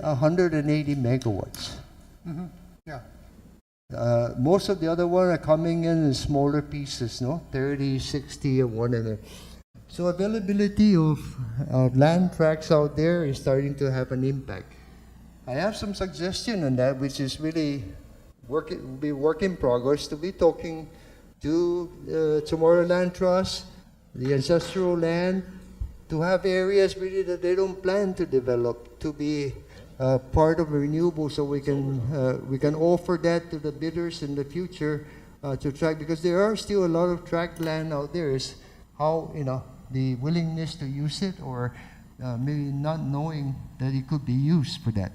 180 megawatts. Mm-hmm. Yeah. Most of the other ones are coming in smaller pieces, 30, 60, and whatever. So availability of land tracts out there is starting to have an impact. I have some suggestion on that, which is really work in progress. To be talking to Tomorrowland Trust, the ancestral land, to have areas really that they don't plan to develop to be part of renewable, so we can offer that to the bidders in the future to track, because there are still a lot of tract land out there. Is how the willingness to use it, or maybe not knowing that it could be used for that.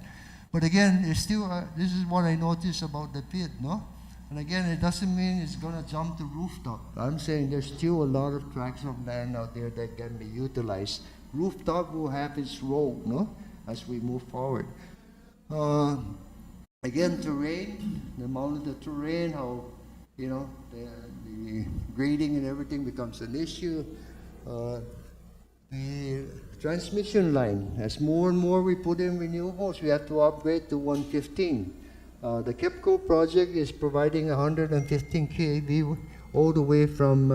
But again, it's still, this is what I noticed about the pit, no? And again, it doesn't mean it's gonna jump to rooftop. I'm saying there's still a lot of tracts of land out there that can be utilized. Rooftop will have its role, no? As we move forward. Again, terrain, the amount of the terrain, how, you know, the grading and everything becomes an issue. The transmission line, as more and more we put in renewables, we have to upgrade to 115. The KEPCO project is providing 115 kV all the way from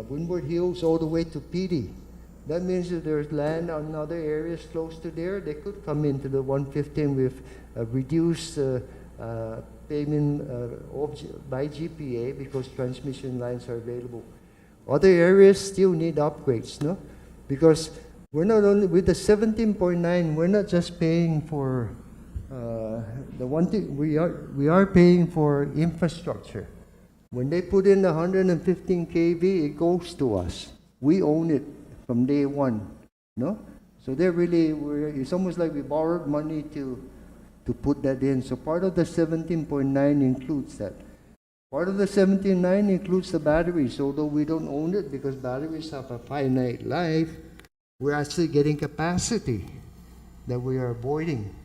Windward Hills all the way to PD. That means that there's land on other areas close to there, they could come into the 115 with reduced payment by GPA because transmission lines are available. Other areas still need upgrades, no? Because we're not only, with the 17.9, we're not just paying for the one thing, we are paying for infrastructure. When they put in the 115 kV, it goes to us. We own it from day one, no? So they're really, it's almost like we borrowed money to put that in. So part of the 17.9 includes that. Part of the 17.9 includes the batteries, although we don't own it because batteries have a finite life. We're actually getting capacity that we are avoiding.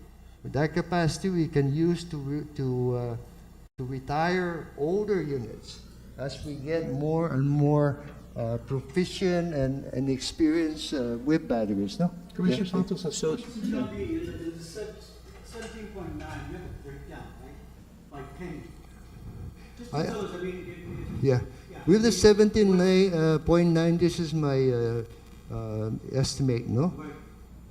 With that capacity, we can use to retire older units as we get more and more proficient and experience with batteries. No, Commissioner Santos has So, The 17.9, you have a breakdown, right? Like penny. Just I- because, I mean, yeah. With the 17.9, this is my estimate. No,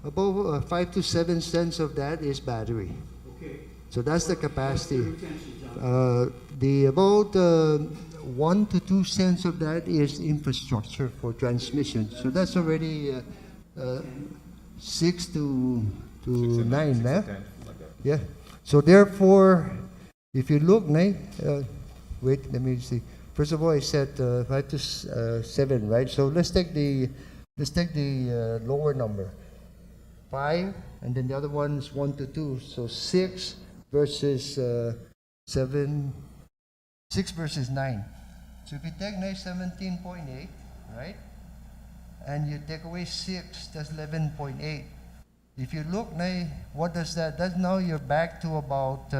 about 5 to 7 cents of that is battery. okay. So that's the capacity. Retention, John. The about 1 to 2 cents of that is infrastructure for transmission. So that's already 6 to 9, eh? Yeah. So therefore, if you look, wait, let me see. First of all, I said 5 to 7, right? So let's take the lower number, 5, and then the other one is 1 to 2. So 6 versus 7, 6 versus 9. So if you take 17.8, right, and you take away 6, that's 11.8. If you look, what does that? That's now you're back to about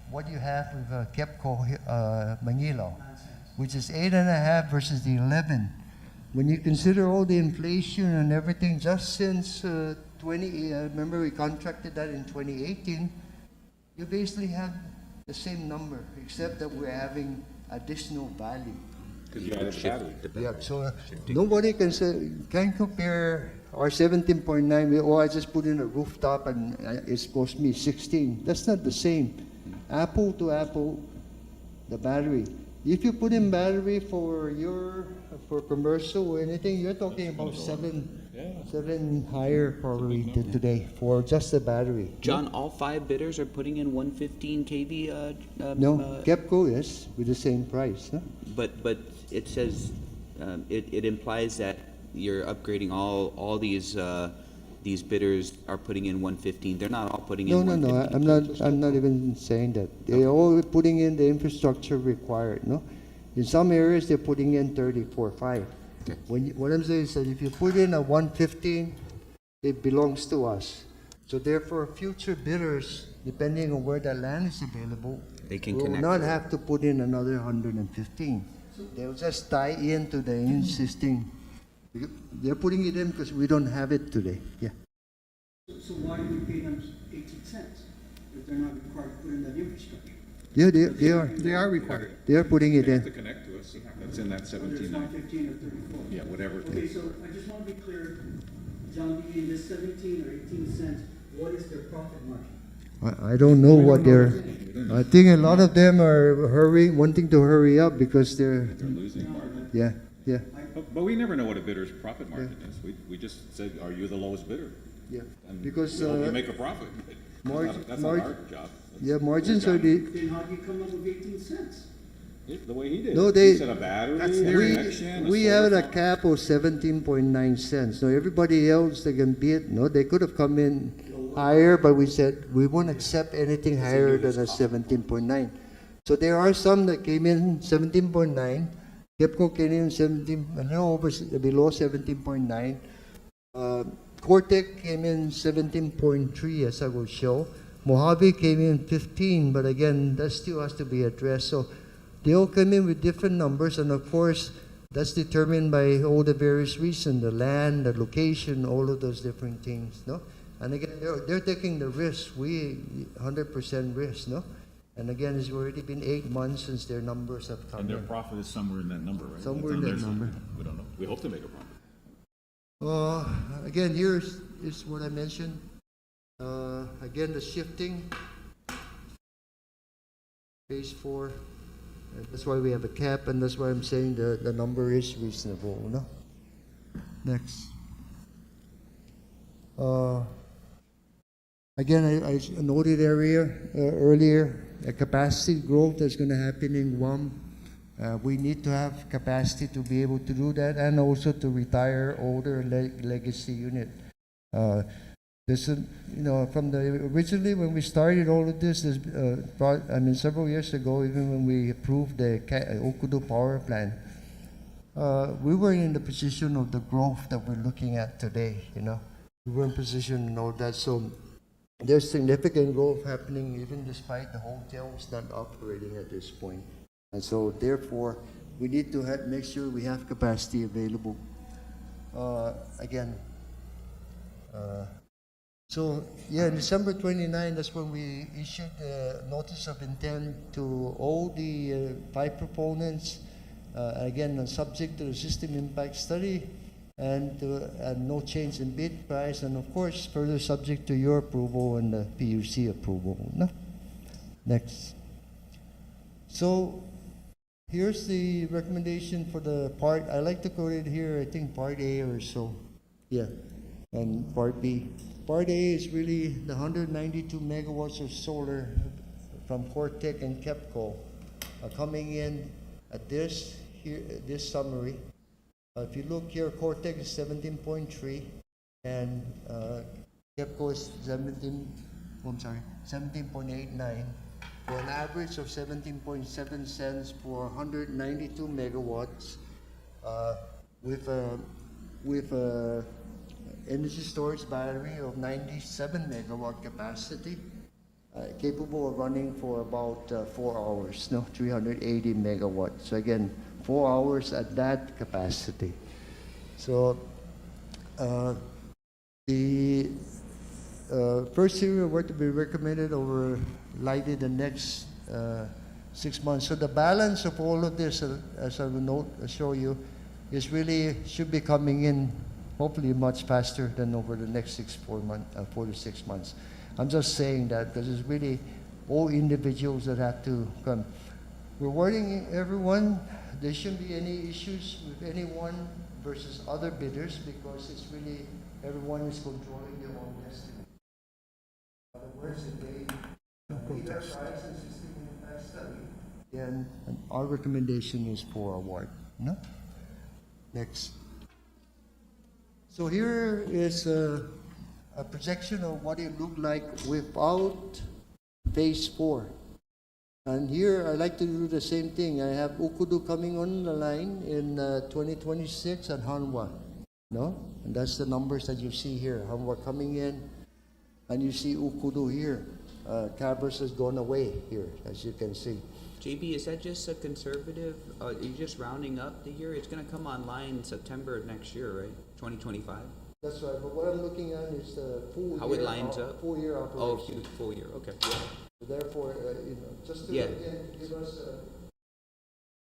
what you have with KEPCO Manila, which is 8.5 versus the 11. When you consider all the inflation and everything, just since remember we contracted that in 2018, you basically have the same number, except that we're having additional value. Because you added the battery. Yeah, so nobody can compare our 17.9. Oh, I just put in a rooftop and it's supposed to be 16. That's not the same. Apple to apple, the battery. If you put in battery for commercial or anything, you're talking about 7 higher probably today for just the battery. John, all 5 bidders are putting in 115 kV. No, KEPCO is with the same price. Huh? But it says it implies that you're upgrading all these bidders are putting in 115. They're not all putting in No, 115. I'm not even saying that. They're all putting in the infrastructure required, no? In some areas, they're putting in 34.5. Okay. What I'm saying is that if you put in a 115, it belongs to us. So therefore, future bidders, depending on where the land is available, They can will connect not to it. have to put in another 115. They'll just tie into the existing. They're putting it in because we don't have it today. Yeah. So why do we pay them 18 cents if they're not required to put in that infrastructure? Yeah, they are. They are required. They are putting it They have to in. connect to us. That's in that Whether it's 17. 115 or 34. Yeah, whatever. Okay, so I just want to be clear, John, in this 17 or 18 cents, what is their profit margin? I don't know what they're. I think a lot of them are wanting to hurry up because they're. They're losing margin. Yeah, yeah, But we never know what a bidder's profit margin is. We just said, are you the lowest bidder? yeah. And Because we hope you make a profit. That's not our job. yeah, margins are the. Then how do you come up with 18 cents? The way he did No, it. they- He said a battery, That's a their- connection, We solar have a farm. cap of 17.9 cents. Now, everybody else, they can beat, no, they could have come in higher, but we said we won't accept anything higher than a 17.9. So there are some that came in 17.9. KEPCO came in 17, a little over, below 17.9. Cortec came in 17.3, as I will show. Mojave came in 15, but again, that still has to be addressed. So they all come in with different numbers, and of course, that's determined by all the various reasons, the land, the location, all of those different things, no? And again, they're taking the risk, we 100% risk, no? And again, it's already been 8 months since their numbers have come And their in. profit is somewhere in that number, right? Somewhere It's in on that their side. number. We don't know. We hope to make a profit. Again, here is what I mentioned. Again, the shifting, phase 4. That's why we have a cap, and that's why I'm saying the number is reasonable. No? Next. Again, I noted earlier a capacity growth that's going to happen in Guam. We need to have capacity to be able to do that, and also to retire older legacy unit. This is, from the originally when we started all of this, several years ago, even when we approved the Okudu power plant, we were in the position of the growth that we're looking at today. We were in position to know that. So there's significant growth happening, even despite the hotels not operating at this point. And so, therefore, we need to make sure we have capacity available. December 29, that's when we issued the notice of intent to all the 5 proponents. Again, subject to the system impact study and no change in bid price, and of course, further subject to your approval and the PUC approval. No? Next. So, here's the recommendation for the part. I like to call it here, I think part A or so. Yeah. And part B. Part A is really the 192 megawatts of solar from Cortec and KEPCO coming in at this summary. If you look here, Cortec is 17.3 and KEPCO is 17.89 for an average of 17.7 cents for 192 megawatts with a energy storage battery of 97 megawatt capacity, capable of running for about 4 hours, 380 megawatts. So again, 4 hours at that capacity. So the first serial were to be recommended over likely the next 6 months. So the balance of all of this, as I will show you, is really should be coming in hopefully much faster than over the next 4 to 6 months. I'm just saying that because it's really all individuals that have to come. We're warning everyone, there shouldn't be any issues with anyone versus other bidders because it's really everyone is controlling their own destiny. In other words, if they meet our price and system impact study, then our recommendation is for award. No? Next. So here is a projection of what it looked like without phase 4. And here I like to do the same thing. I have Ukudu coming on the line in 2026 and Hanwha. No? And that's the numbers that you see here. Hanwha coming in, and you see Ukudu here. Cabras has gone away here, as you can see. JB, is that just a conservative, are you just rounding up the year? It's gonna come online in September of next year, right? 2025? That's right, but what I'm looking at is the full How it lines up? full year Oh, operation. full year, okay. Yeah. Therefore, just to Yeah. again give us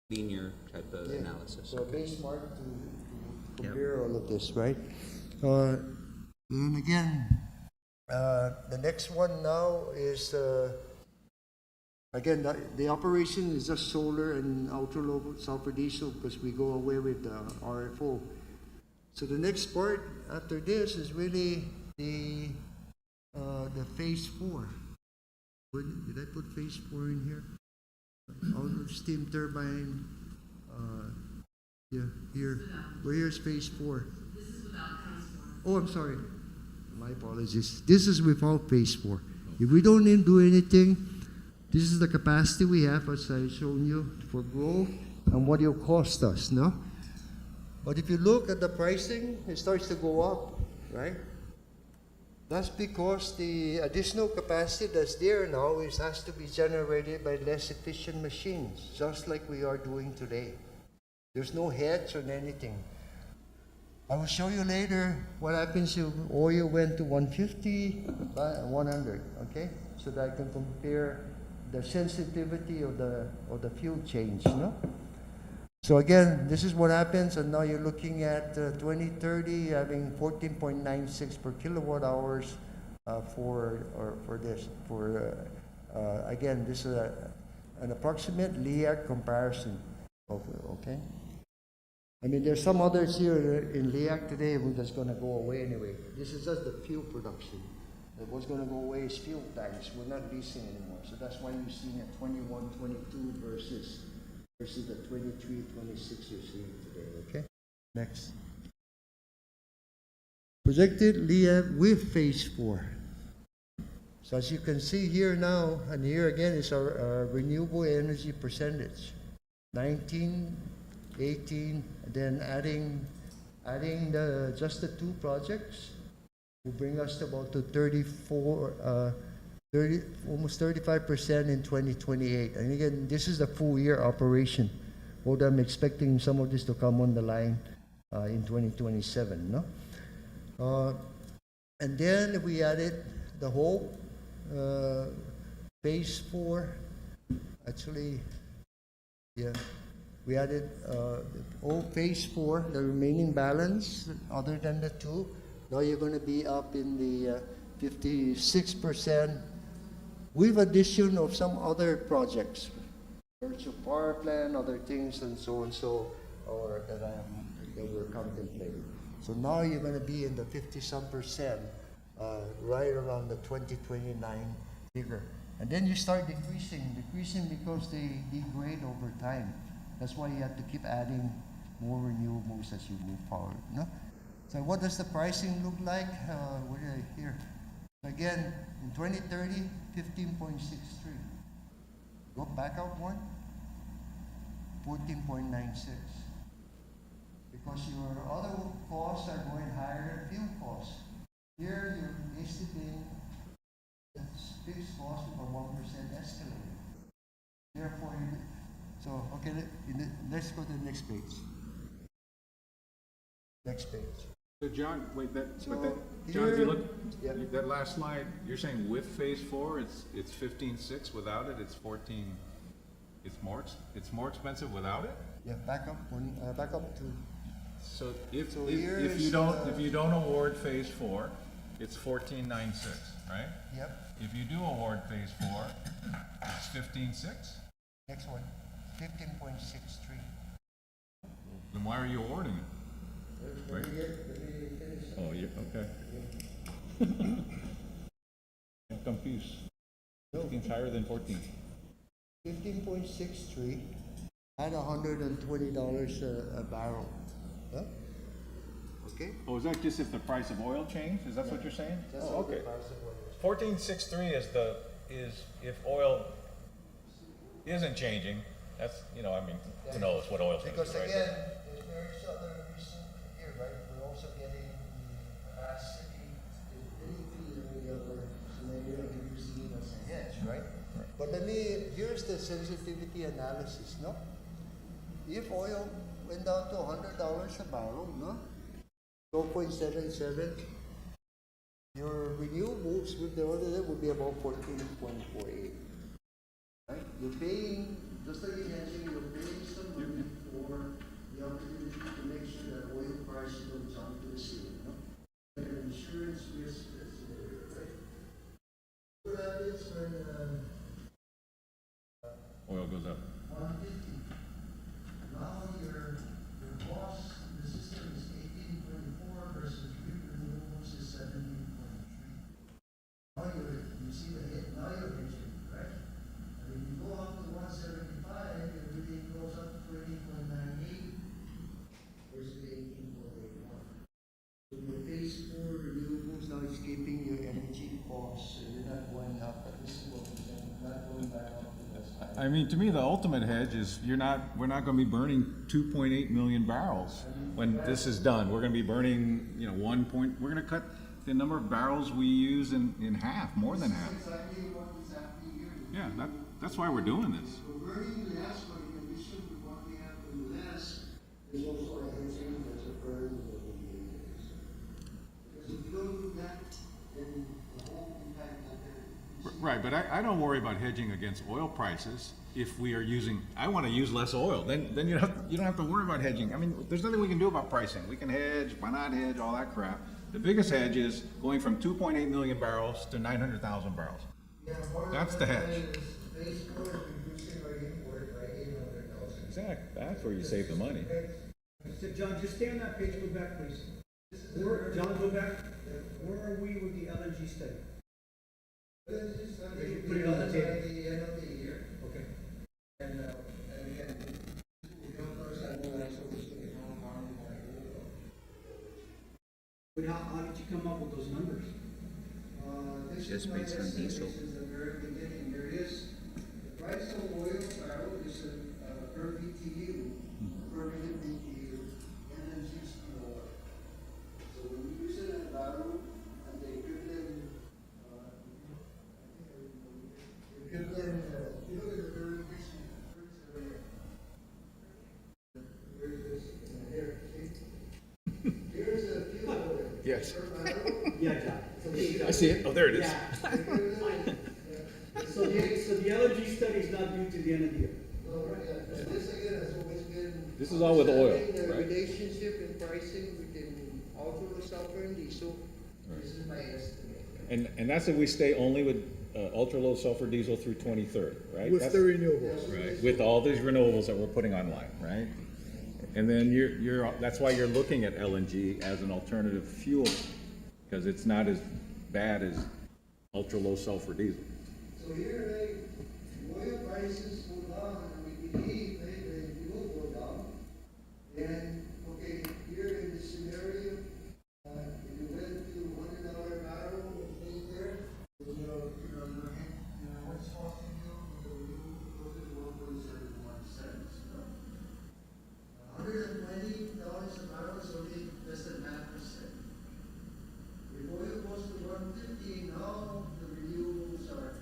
Linear type of analysis. so a Okay. benchmark to compare all of this, right? And again, the next one now is again the operation is just solar and ultra low sulfur diesel because we go away with the RFO. So the next part after this is really the phase 4. Did I put phase 4 in here? Our steam turbine, yeah, here. Well, here's phase 4. This is without phase 4. Oh, I'm sorry. My apologies. This is without phase 4. If we don't do anything, this is the capacity we have, as I shown you, for growth and what it'll cost us, no? But if you look at the pricing, it starts to go up, right? That's because the additional capacity that's there now has to be generated by less efficient machines, just like we are doing today. There's no hedge on anything. I will show you later what happens if oil went to 150 by 100, okay? So that I can compare the sensitivity of the fuel change, no? So again, this is what happens, and now you're looking at 2030 having 14.96 per kilowatt hours for this. Again, this is an approximate LEAC comparison of it, okay? I mean, there's some others here in LEAC today that's going to go away anyway. This is just the fuel production. What's going to go away is fuel tanks. We're not leasing anymore. So that's why you're seeing a 21, 22 versus the 23, 26 you're seeing today, okay? Next. Projected LEAC with phase 4. So as you can see here now, and here again is our renewable energy percentage. 19, 18, then adding just the 2 projects will bring us to about to almost 35% in 2028. And again, this is the full year operation. Although I'm expecting some of this to come on the line in 2027, no? And then we added the whole phase 4. Actually, yeah, we added phase 4, the remaining balance, other than the 2. Now you're going to be up in the 56% with addition of some other projects, virtual power plant, other things, and so on, or that we're contemplating. So now you're going to be in the 50-some%, right around the 2029 figure. And then you start decreasing because they degrade over time. That's why you have to keep adding more renewables as you move forward, no? So what does the pricing look like? What did I hear? Again, in 2030, 15.63. Go back up one, 14.96. Because your other costs are going higher than fuel costs. Here, you're basically fixed cost with a 1% escalator. Therefore, okay, let's go to the next page. Next page. So John, wait, John, here- if you look, yeah. that last slide, you're saying with phase 4, it's 15.6, without it, it's 14, it's more expensive without it? Yeah, back up one, back up to. So So if here's, you don't award phase 4, it's 14.96, right? Yep. If you do award phase 4, it's 15.6? Next one, 15.63. Then why are you awarding it? Let me finish. Oh, yeah, okay. I'm confused. No. 15's higher than 14. 15.63 at $120 a barrel. Huh? Okay? Oh, is that just if the price of oil changed? Is that what you're saying? That's Oh, all the okay. price of oil. 14.63 is if oil isn't changing, that's, I mean, who knows what oil's going to Because do, right? again, there's other reason here, right? We're also getting the capacity, the other, so maybe you're using it as a hedge, right? But here's the sensitivity analysis, no? If oil went down to $100 a barrel, no? 12.77, your renewables with the other would be about 14.48. Right? You're paying, just like in hedging, you're paying some money for the opportunity to make sure that oil price don't jump to the ceiling, no? Like an insurance risk that's there, right? What happens when Oil goes up. 150? Now your cost in the system is 18.24 versus renewables is 17.3. Now you see the hit, now you're hedging, right? And if you go up to 175, I mean, to me, the ultimate hedge is we're not gonna be burning 2.8 million barrels when this is done. We're gonna be burning, you know, we're gonna cut the number of barrels we use in half, more than half. Exactly what is happening here. Yeah, that's why we're doing this. We're burning less, but in addition to what we have to less, there's also a hedging that's occurring in the years. Because if you don't do that, then the whole impact out there. Right, but I don't worry about hedging against oil prices if we are using, I want to use less oil, then you don't have to worry about hedging. I mean, there's nothing we can do about pricing. We can hedge, why not hedge, all that crap. The biggest hedge is going from 2.8 million barrels to 900,000 barrels. Yeah, more That's than the that hedge. is phase four is reducing our import by 800,000. Exactly, that's where you save the money. So John, just stay on that page, go back, please. John, go back. Where are we with the LNG study? You put it on the table. At the end of the year, Okay. and again, we don't understand the last of this thing, how we want to go. But how did you come up with those numbers? This Just is my based on estimate diesel. since the very beginning. There is, the price of oil barrel is per BTU, per million BTU, and then $60. So when you use it in a barrel, and the equivalent, if you look at the very here's a fuel oil. Yes. Per barrel. Yeah, John. I see it, oh, there it is. So the LNG study is not due to the end of the year. No, right, yeah. This again has always been. This is all with oil, understanding right? The relationship in pricing between ultra-low sulfur and diesel, this is my estimate. And that's if we stay only with ultra-low sulfur diesel through 2030, right? With That's- the renewables. Right, with all these renewables that we're putting online, right? And then that's why you're looking at LNG as an alternative fuel, because it's not as bad as ultra-low sulfur diesel. So here, oil prices go down, and we believe the fuel go down. Then, okay, here in this scenario, if you went to $100 barrel, stay there, what's costing you, close to 1.71 cents. $120 a barrel is only less than 9%. If oil goes to 150, now the renewables are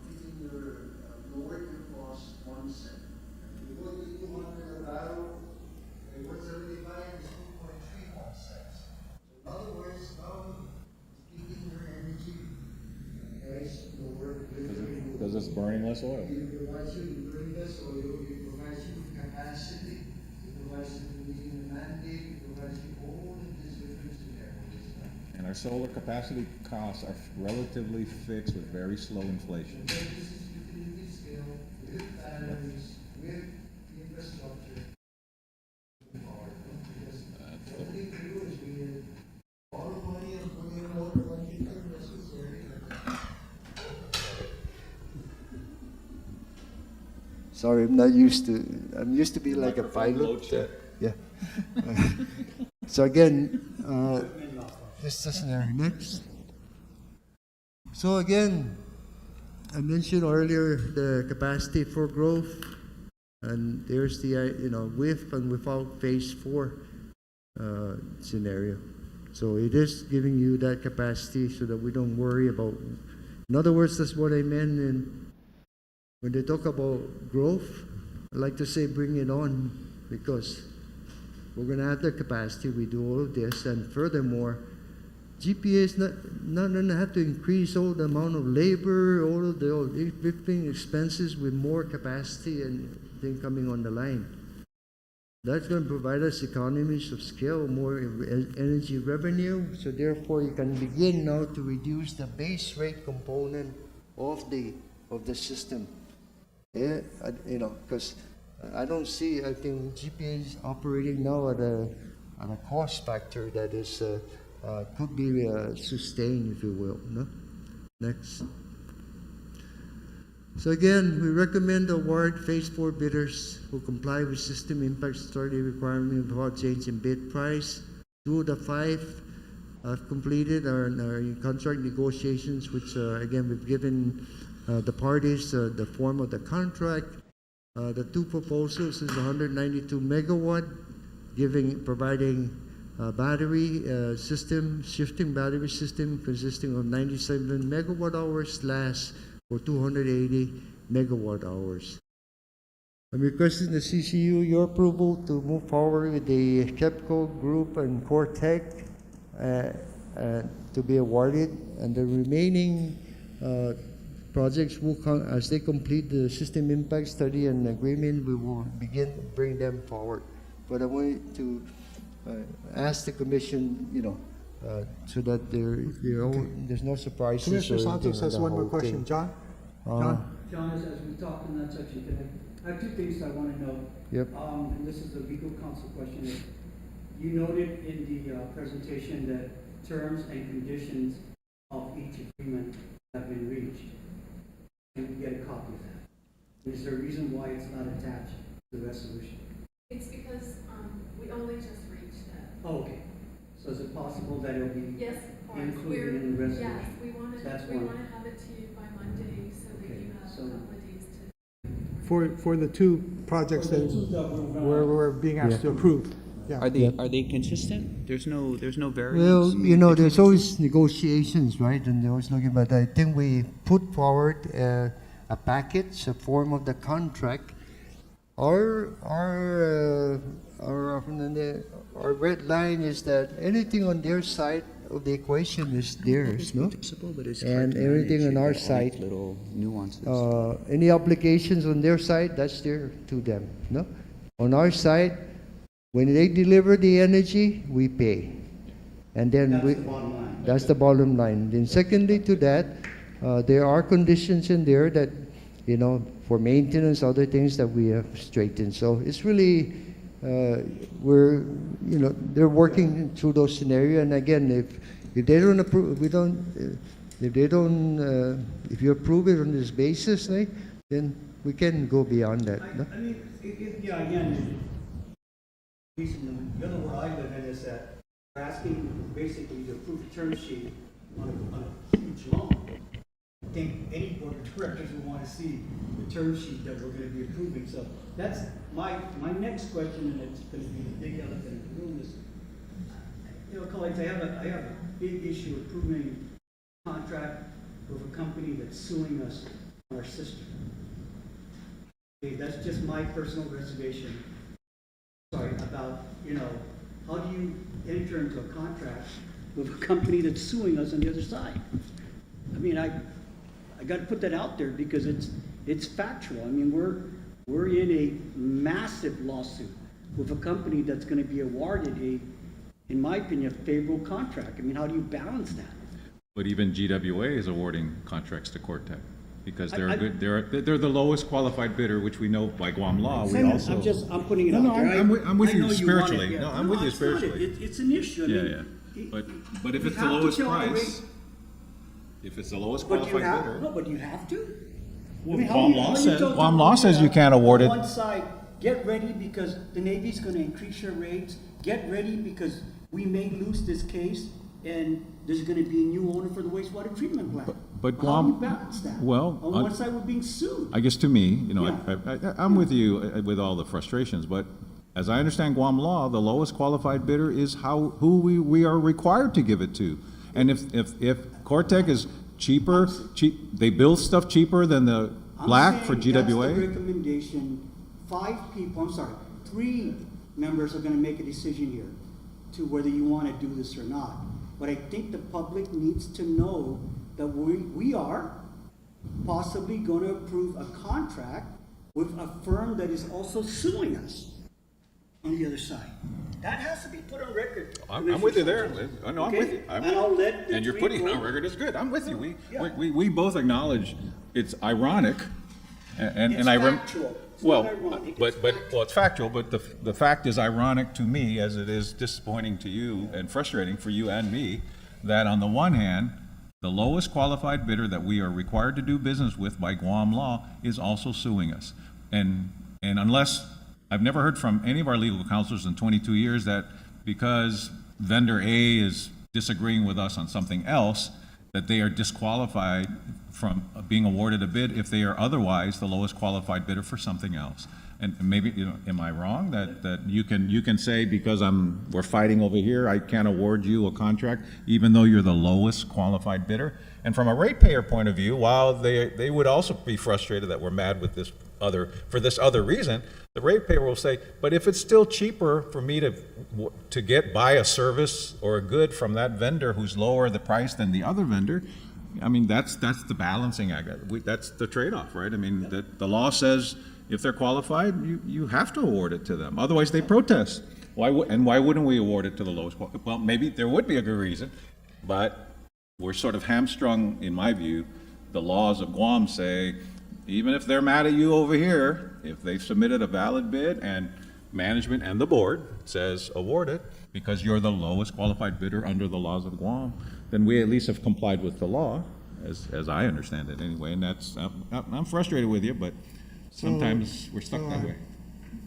giving your lower your cost 1 cent. If you go to 200 a barrel, 175 is 2.31 cents. So in other words, now it's keeping your energy price lower. Because it's burning less oil. It provides you with less oil, it provides you with capacity, it provides you with meeting the mandate, it provides you all of these different scenarios. And our solar capacity costs are relatively fixed with very slow inflation. This is utility scale, with batteries, with infrastructure. Because the only thing is we borrow money and put in more money than necessary. Sorry, I'm used to be like a pilot. Yeah. So again, this is there. Next. So again, I mentioned earlier the capacity for growth, and there's the with and without phase 4 scenario. So it is giving you that capacity so that we don't worry about. In other words, that's what I meant. And when they talk about growth, I like to say bring it on, because we're going to have the capacity. We do all of this, and furthermore, GPA is not going to have to increase all the amount of labor, all of the everything expenses with more capacity and then coming on the line. That's going to provide us economies of scale, more energy revenue. So therefore, you can begin now to reduce the base rate component of the system. Yeah, because I don't see. I think GPA is operating now at a cost factor that is could be sustained, if you will. No? Next. So again, we recommend award phase 4 bidders who comply with system impact study requirement without change in bid price. 2 of the 5 have completed our contract negotiations, which again we've given the parties, the form of the contract. The two proposals is 192 megawatt, providing battery system, shifting battery system consisting of 97 megawatt hours, lasts for 280 megawatt hours. I'm requesting the CCU your approval to move forward with the KEPCO Group and Cortec to be awarded, and the remaining projects will come as they complete the system impact study and agreement. We will begin to bring them forward. But I wanted to ask the commission, so that there's no surprises. Commissioner or anything Santos on has the one more whole question. thing. John? John? John, as we talk in that section, I have two things I want to know. Yep. And this is the legal counsel question. You noted in the presentation that terms and conditions of each agreement have been reached. Can we get a copy of that? Is there a reason why it's not attached to the resolution? It's because we only just reached that. Oh, okay. So is it possible that it'll be Yes, of course. included in the resolution? Yes, we want That's to, we one. want to have it to you by Monday so that Okay, you have so- a couple of days to. For the two projects that we're being asked to approve. Yeah. Are they consistent? There's no variance? Well, between there's the always negotiations, right? And they're always looking, but I think we put forward a package, a form of the contract. Our red line is that anything on their side of the equation is theirs, no? Flexible, but it's And hard to everything manage. on our You got all these side, little nuances. Any obligations on their side, that's to them, no? On our side, when they deliver the energy, we pay. And then That's the bottom line. that's the bottom line. Then secondly to that, there are conditions in there that, for maintenance, other things that we have straightened. So it's really, they're working through those scenarios. And again, if they don't approve, if you approve it on this basis, right, then we can go beyond that. No? I mean, again, the other where I live in is that we're asking basically to approve a term sheet on a huge loan. I think any board of directors would want to see the term sheet that we're going to be approving. So that's my next question, and it's going to be the big elephant in the room is, colleagues, I have a big issue approving a contract with a company that's suing us on our system. Okay, that's just my personal reservation. Sorry, about, how do you enter into a contract with a company that's suing us on the other side? I mean, I got to put that out there because it's factual. I mean, we're in a massive lawsuit with a company that's going to be awarded in my opinion, a favorable contract. I mean, how do you balance that? But even GWA is awarding contracts to Cortec because they're the lowest qualified bidder, which we know by Guam law. We also. I'm putting it No, out no, there. I'm with I you know want it, spiritually. yeah. No, I'm with you it's not. spiritually. It's an issue. I Yeah, mean, yeah. But if we it's the have to lowest tell the price, rate- if it's the lowest But you qualified have, bidder. no, but you have to. Well, I mean, how Guam do you- law how do says- tell Guam the law rate says you that can't award it- On one side, get ready because the Navy's gonna increase your rates, get ready because we may lose this case and there's gonna be a new owner for the wastewater treatment plant. But How Guam- do you balance that? well, On one side, we're being sued. I guess to me, Yeah. I'm with you with all the frustrations, but as I understand Guam law, the lowest qualified bidder is who we are required to give it to. And if Cortec is cheaper, they build stuff cheaper than the black for I'm saying that's the GWA? recommendation. 3 members are gonna make a decision here to whether you wanna do this or not. But I think the public needs to know that we are possibly gonna approve a contract with a firm that is also suing us on the other side. That has to be put on record. I'm with you there. Commissioner Sanchez. No, I'm Okay? with you. I'm And I'll let the And you're three putting it on vote. record, it's good. I'm with you. Yeah. We both acknowledge it's ironic and It's I factual. It's well, not ironic, but it's well, it's factual, but the fact is ironic to me as it is disappointing to you and frustrating for you and me, that on the one hand, the lowest qualified bidder that we are required to do business with by Guam law is also suing us. And unless, I've never heard from any of our legal counselors in 22 years that because vendor A is disagreeing with us on something else, that they are disqualified from being awarded a bid if they are otherwise the lowest qualified bidder for something else. And maybe, am I wrong that you can say, because we're fighting over here, I can't award you a contract even though you're the lowest qualified bidder? And from a ratepayer point of view, while they would also be frustrated that we're mad with for this other reason, the ratepayer will say, but if it's still cheaper for me to buy a service or a good from that vendor who's lower the price than the other vendor, I mean, that's the balancing act. That's the trade-off, right? I mean, the law says if they're qualified, you have to award it to them. Otherwise, they protest. Why wouldn't we award it to the lowest? Well, maybe there would be a good reason, but we're sort of hamstrung, in my view. The laws of Guam say, even if they're mad at you over here, if they've submitted a valid bid and management and the board says award it because you're the lowest qualified bidder under the laws of Guam, then we at least have complied with the law, as I understand it anyway. And I'm frustrated with you, but sometimes we're stuck that way.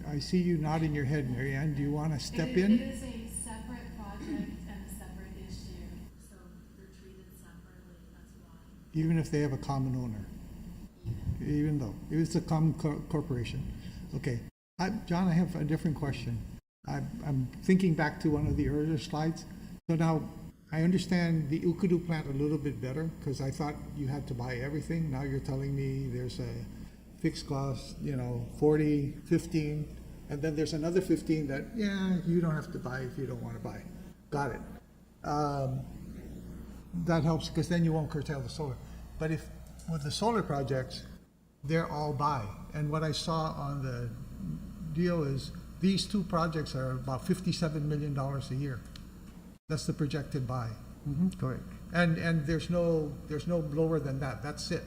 I see you nodding your head, Mary Ann. Do you want to step It in? is a separate project and a separate issue, so they're treated separately, that's why. Even if they have a common owner? Even though it's a common corporation? Okay. John, I have a different question. I'm thinking back to one of the earlier slides. So now, I understand the Ukudu plant a little bit better, because I thought you had to buy everything. Now you're telling me there's a fixed cost, 40, 15, and then there's another 15 that, you don't have to buy if you don't want to buy. Got it. That helps, because then you won't curtail the solar. But if, with the solar projects, they're all buy. And what I saw on the deal is these two projects are about $57 million a year. That's the projected buy. Correct. And there's no lower than that. That's it,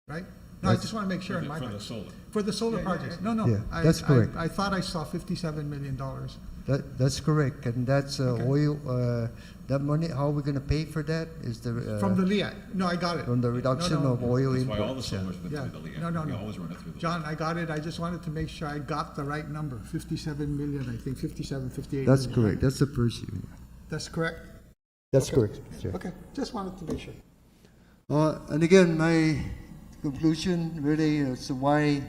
right? No, I just want to make sure in my For mind. the solar. For the solar projects. No. Yeah, that's correct. I thought I saw $57 million. That's correct, and that's oil, that money, how are we gonna pay for that? Is the, From the LEAC. No, I got it. from the reduction No. of oil That's why all the imports? solar's been Yeah. through the LEAC. No. We always run it through the. John, I got it. I just wanted to make sure I got the right number. 57 million, I think, 57, 58 That's million. correct, that's the first year. That's correct? That's Okay. correct, sir. Okay, just wanted to make sure. And again, my conclusion really is why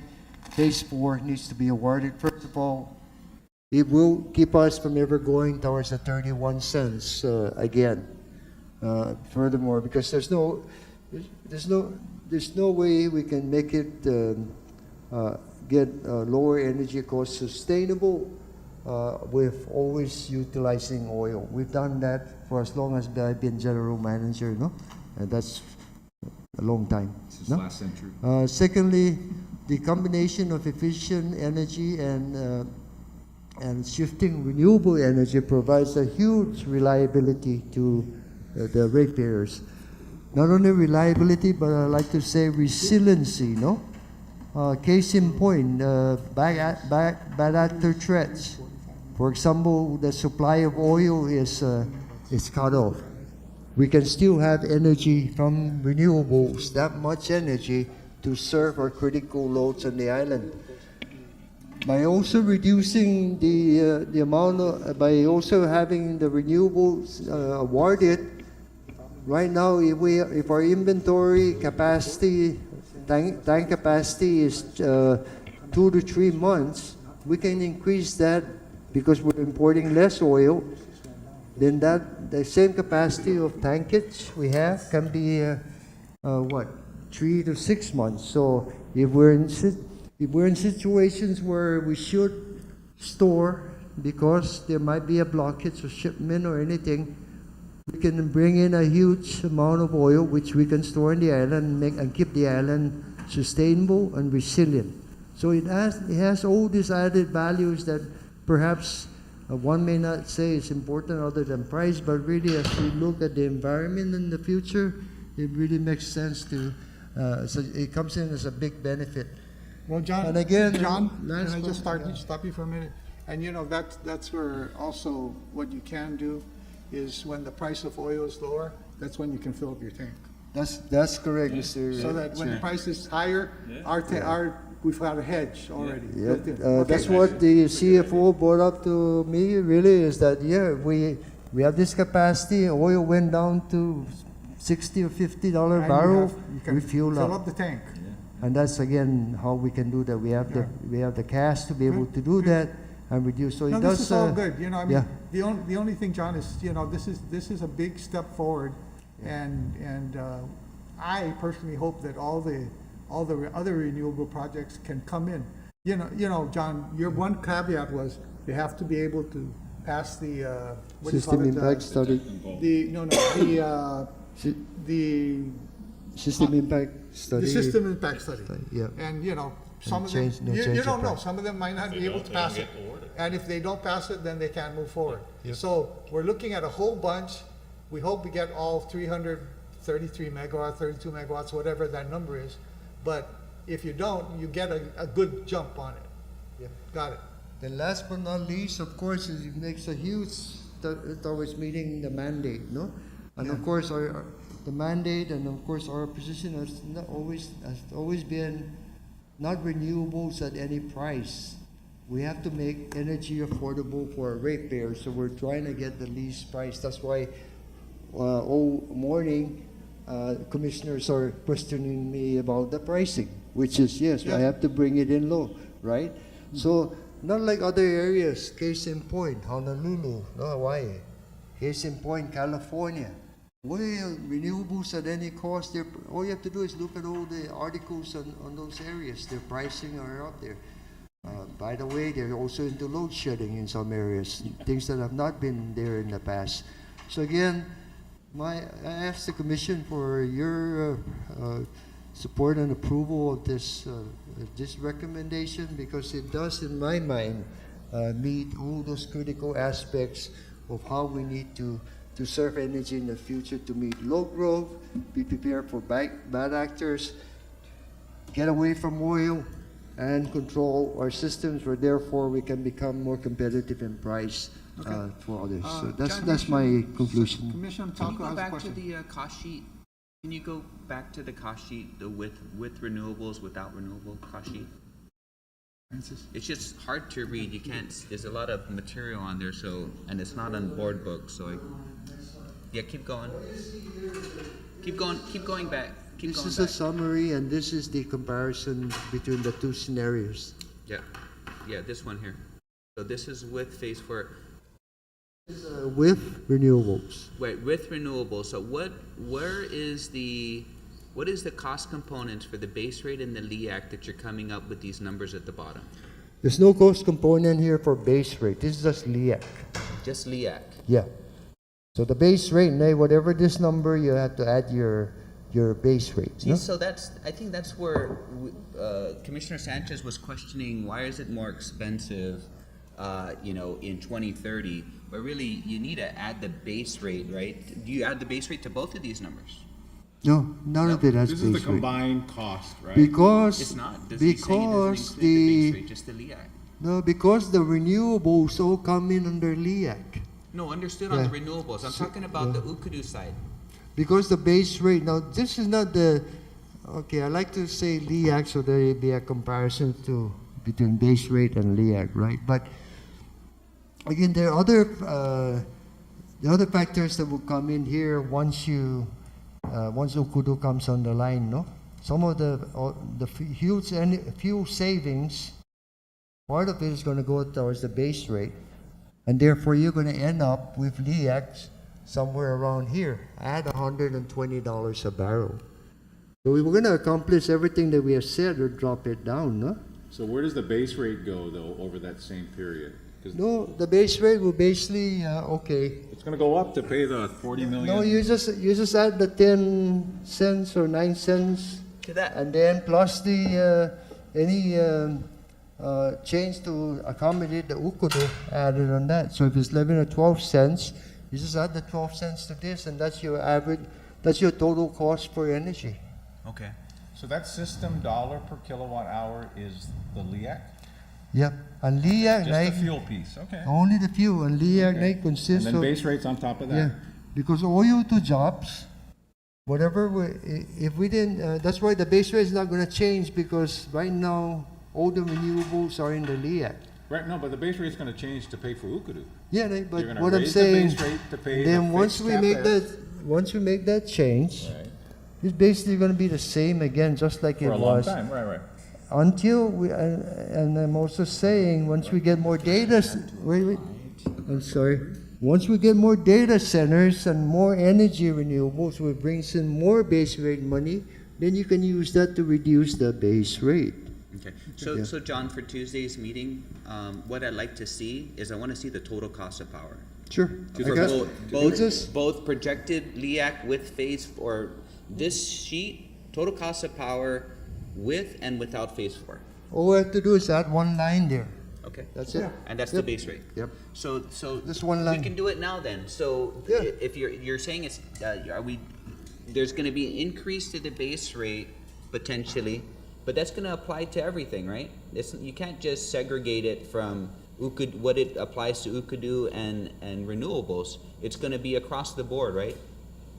phase 4 needs to be awarded. First of all, it will keep us from ever going towards the 31 cents again. Furthermore, because there's no way we can make it get lower energy costs sustainable with always utilizing oil. We've done that for as long as I've been general manager, no? And that's a long time. Since No? last century. Secondly, the combination of efficient energy and shifting renewable energy provides a huge reliability to the ratepayers. Not only reliability, but I like to say resiliency, no? Case in point, bad actor threats. For example, the supply of oil is cut off. We can still have energy from renewables, that much energy to serve our critical loads on the island. By also reducing the amount of, by also having the renewables awarded, right now if our inventory capacity, tank capacity is 2 to 3 months, we can increase that because we're importing less oil. Then the same capacity of tankage we have can be 3 to 6 months. So if we're in situations where we should store because there might be a blockage of shipment or anything, we can bring in a huge amount of oil which we can store in the island and keep the island sustainable and resilient. So it has all these added values that perhaps one may not say is important other than price, but really as we look at the environment in the future, it really makes sense to, so it comes in as a big benefit. Well, John, And again, John, last can I just one, stop you for a minute? And that's where also what you can do is when the price of oil is lower, that's when you can fill up your tank. That's correct, Mr. So that when the price is higher, we've got a hedge already. Yeah, built in. Okay. that's what the CFO brought up to me, really, is that, we have this capacity, oil went down to $60 or $50 And barrel, you can we fuel fill up. up the tank. And that's again how we can do that. We have Yeah. we have the cash to be able to do that and reduce. So No, it this does. is all good, you know, I mean, yeah. the only thing, John, is, you know, this is a big step forward. And I personally hope that all the other renewable projects can come in. You know, John, your one caveat was you have to be able to pass the, what do you call System it? impact study. Si- The System impact study. the system impact study. Yeah. And, you know, some of change- them, no you change don't know, impact. some of them might not be able to pass it. And if they don't pass it, then they can't move forward. So we're looking at a whole bunch. We hope we get all 333 megawatts, 32 megawatts, whatever that number is. But if you don't, you get a good jump on it. Got it. Then last but not least, of course, is it makes a huge towards meeting the mandate, no? And of course, the mandate, and of course, our position has always been not renewables at any price. We have to make energy affordable for our ratepayers, so we're trying to get the least price. That's why all morning, commissioners are questioning me about the pricing, which is, yes, I have to bring it in low, right? So, not like other areas, case in point, Honolulu, no, Hawaii. Case in point, California. Well, renewables at any cost, all you have to do is look at all the articles on those areas. Their pricing are out there. By the way, they're also into load shedding in some areas, things that have not been there in the past. So again, I ask the Commission for your support and approval of this recommendation, because it does, in my mind, meet all those critical aspects of how we need to serve energy in the future to meet low growth, be prepared for bad actors, get away from oil, and control our systems, where therefore we can become more competitive in price for others. So that's my conclusion. Commissioner Can you Talco go has a back to question. the cost sheet? Can you go back to the cost sheet, the with renewables, without renewable cost sheet? Francis? It's just hard to read. You can't. There's a lot of material on there, and it's not on board book. Yeah, keep going. Keep going. Keep going back. Keep This going is back. a summary, and this is the comparison between the two scenarios. Yeah, this one here. So this is with phase 4. With renewables. Wait, with renewables. So what is the cost components for the base rate and the LEAC that you're coming up with these numbers at the bottom? There's no cost component here for base rate. This is just LEAC. Just LEAC. Yeah. So the base rate, whatever this number, you have to add your base rate. See, No? so I think that's where Commissioner Sanchez was questioning, why is it more expensive, in 2030? But really, you need to add the base rate, right? Do you add the base rate to both of these numbers? No, none of it has This base is the rate. combined cost, right? Because It's not. He's saying it doesn't include the base rate, just the LEAC. because the renewables all come in under LEAC. No, understood on the renewables. I'm talking about the Ukudu side. Because the base rate, now this is not I like to say LEAC so there will be a comparison between base rate and LEAC, right? But again, there are other factors that will come in here once Ukudu comes on the line, no? Some of the huge fuel savings, part of it is going to go towards the base rate, and therefore you're going to end up with LEAC somewhere around here at $120 a barrel. So we were going to accomplish everything that we have said or drop it down, no? So where does the base rate go, though, over that same period? 'Cause No, the base rate will basically, it's gonna go up to pay the 40 million. No, you just add the 10 cents or 9 cents, To that. and then plus the any change to accommodate the Ukudu added on that. So if it's 11 or 12 cents, you just add the 12 cents to this, and that's your average. That's your total cost for energy. Okay. So that system dollar per kilowatt hour is the LEAC? Yep, and LEAC Just the fuel piece, okay. only the fuel, and LEAC And consists then of base rates on top of yeah, that? because oil to jobs, if we didn't, that's why the base rate is not going to change, because right now all the renewables are in the LEAC. Right, no, but the base rate's gonna change to pay for Ukudu. Yeah, but You're gonna what I'm raise the saying, base rate to pay then the once fixed we make CapEx. once you make that change, Right. it's basically going to be the same again, just like For it a long was. time, right. Until we, and I'm also saying, once we get more data, wait, I'm sorry. Once we get more data centers and more energy renewables, which brings in more base rate money, then you can use that to reduce the base rate. Okay, so John, for Tuesday's meeting, what I'd like to see is I want to see the total cost of power. Sure. For I got- both projected LEAC with phase, or this sheet, total cost of power with and without phase 4. All we have to do is add one line there. Okay. That's it. And that's the Yep. base rate. Yep. So Just one we line. can do it now then. So Yeah. if you're saying it's, are we, there's gonna be an increase to the base rate potentially, but that's gonna apply to everything, right? You can't just segregate it from what it applies to Ukudu and renewables. It's gonna be across the board, right?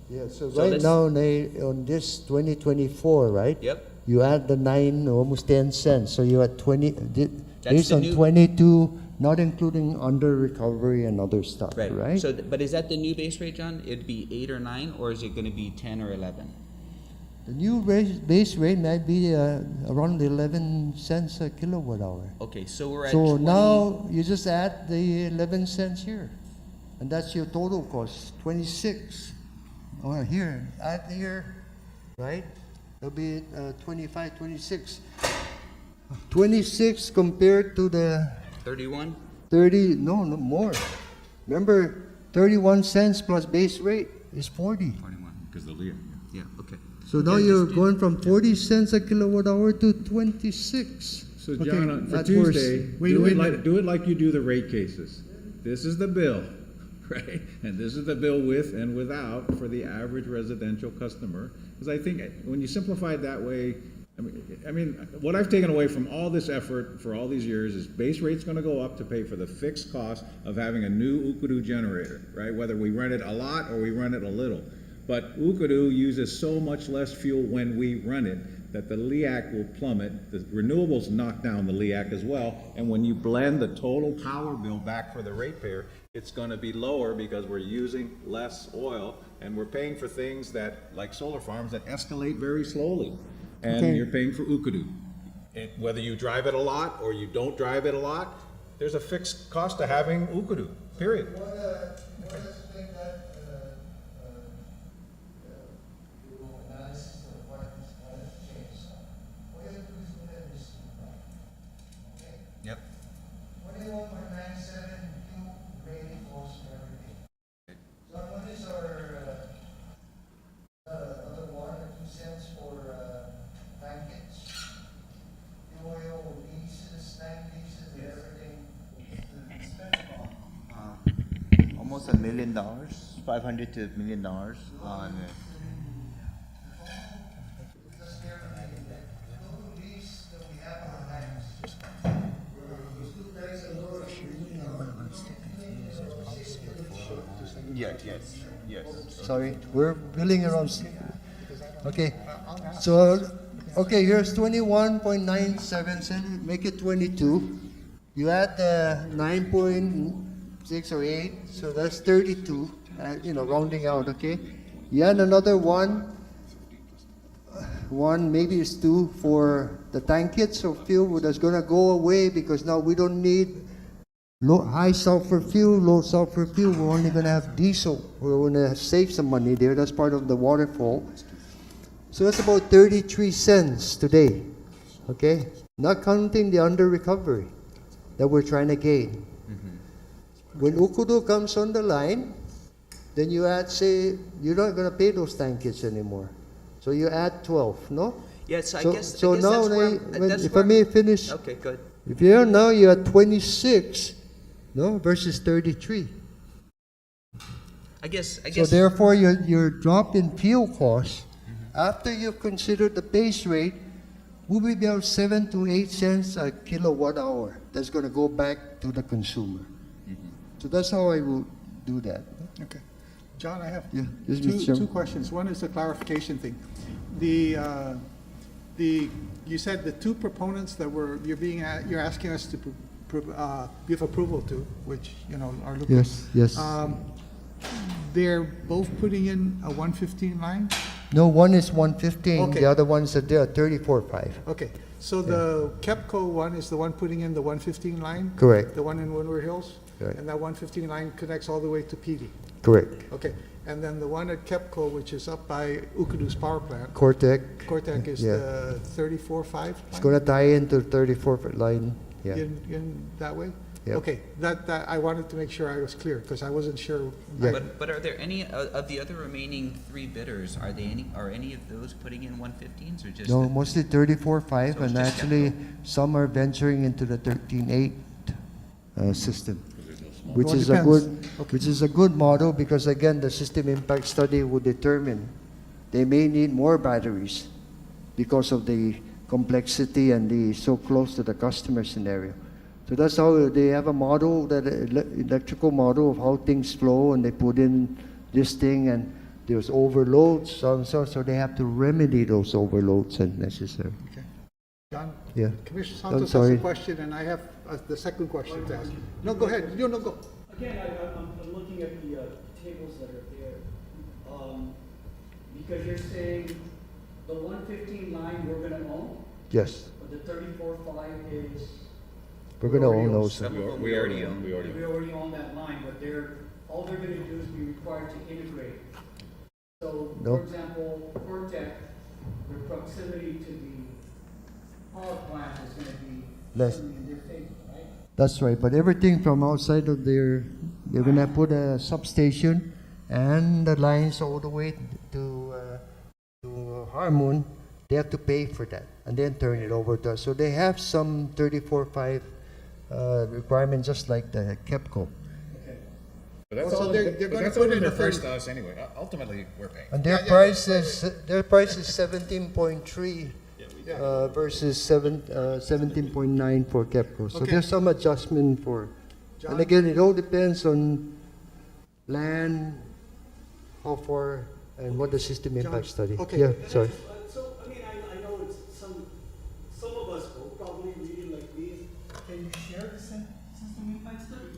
Yeah, so So right let's- now, on this 2024, right? Yep. You add the 9, almost 10 cents, so you're at 20, based the on new- 22, not including under recovery and other stuff, right? So, but is that the new base rate, John? It'd be 8 or 9, or is it gonna be 10 or 11? The new base rate might be around 11 cents a kilowatt hour. Okay, so we're at So 20. now, you just add the 11 cents here, and that's your total cost, 26. Oh, here, add here, right? It'll be 25, 26. 26 compared to the 31? 30, no, more. Remember, 31 cents plus base rate is 40. 41. Because the LEAC. Yeah, okay. So now you're going from 40 cents a kilowatt hour to 26. So Okay, John, for that's worse. Tuesday, Wait a minute. do it like you do the rate cases. This is the bill, right? And this is the bill with and without for the average residential customer. Because I think when you simplify it that way, I mean, what I've taken away from all this effort for all these years is base rate's gonna go up to pay for the fixed cost of having a new Ukudu generator, right? Whether we run it a lot or we run it a little. But Ukudu uses so much less fuel when we run it that the LEAC will plummet. The renewables knock down the LEAC as well. And when you blend the total power bill back for the ratepayer, it's gonna be lower because we're using less oil and we're paying for things that, like solar farms, that escalate very slowly. And Okay. you're paying for Ukudu. Whether you drive it a lot or you don't drive it a lot, there's a fixed cost to having Ukudu, period. What is the thing that, you know, analysis of what has changed? What you have to do is look at this. Okay? Yep. 21.97 new rating cost per everything. So what is our, another 1 or 2 cents for, blankets? Oil, leases, tank leases, and everything. Almost $1 million, 500 to $1 million on Just there, the total lease that we have on tanks. Those 2 tanks alone Yes. Sorry, we're billing around. Okay, so, okay, here's 21.97 cents, make it 22. You add 9.6 or 8, so that's 32, rounding out, okay? You add another one, maybe it's 2 for the tank kits of fuel that's gonna go away because now we don't need high sulfur fuel, low sulfur fuel. We're only gonna have diesel. We're gonna save some money there. That's part of the waterfall. So that's about 33 cents today, okay? Not counting the under recovery that we're trying to gain. When Ukudu comes on the line, then you add, say, you're not gonna pay those tank kits anymore. So you add 12, no? Yes, I So, guess. so I guess now, that's where that's if I where- may finish, Okay, good. if you're now, you're at 26, no, versus 33. I guess. So therefore, your drop in fuel costs, after you consider the base rate, will be about 7 to 8 cents a kilowatt hour. That's going to go back to the consumer. So that's how I will do that. Okay. John, I have Yeah, yes, Mr. two Chairman. questions. One is a clarification thing. You said the 2 proponents that you're asking us to give approval to, which, are looking. Yes. Um, they're both putting in a 115 line? No, one is 115, Okay. the other one's a 34.5. Okay, so the KEPCO one is the one putting in the 115 line? Correct, The one in Windward Hills? Correct. And that 115 line connects all the way to PD? correct. Okay, and then the one at KEPCO, which is up by Ukudu's power plant, Cortec, Cortec is Yeah. the 34.5 it's line? gonna tie into 34 line, yeah. In that way? Yeah. Okay, that, I wanted to make sure I was clear, because I wasn't sure. Yeah. But are there any, of the other remaining three bidders, are any of those putting in 115s or just? No, the- mostly 34.5, So it's and just actually, some are venturing into the 13.8 system, which Well, it is a depends. good, which is a good model, because again, the system impact study will determine they may need more batteries because of the complexity and the so close to the customer scenario. So that's how they have a model, that electrical model of how things flow, and they put in this thing, and there's overloads, so they have to remedy those overloads as necessary. Okay. John, Yeah. Commissioner I'm Santos has sorry. a question, and I have the second question to ask. No, go ahead, no, go. Again, I'm looking at the tables that are there. Because you're saying the 115 line we're gonna own, Yes, but the 34.5 is, we're gonna already own own those. Some of them we already own. we already own that line, but all they're gonna do is be required to integrate. So, No. for example, Cortec, the proximity to the power plant is gonna be Less. certainly in their favor, right? That's right, but everything from outside of they're gonna put a substation and the lines all the way to Harmon. They have to pay for that and then turn it over to us. So they have some 34.5 requirement, just like the KEPCO. But that's So all, they're but gonna that's put all in their a price third- to us anyway. Ultimately, we're paying. And their price is 17.3 versus 17.9 for KEPCO. So Okay. there's some adjustment for, and again, it all depends on land, how far, and what the system impact study. okay. Yeah, sorry. So, I mean, I know it's some of us will probably read it like this. Can you share the system impact study?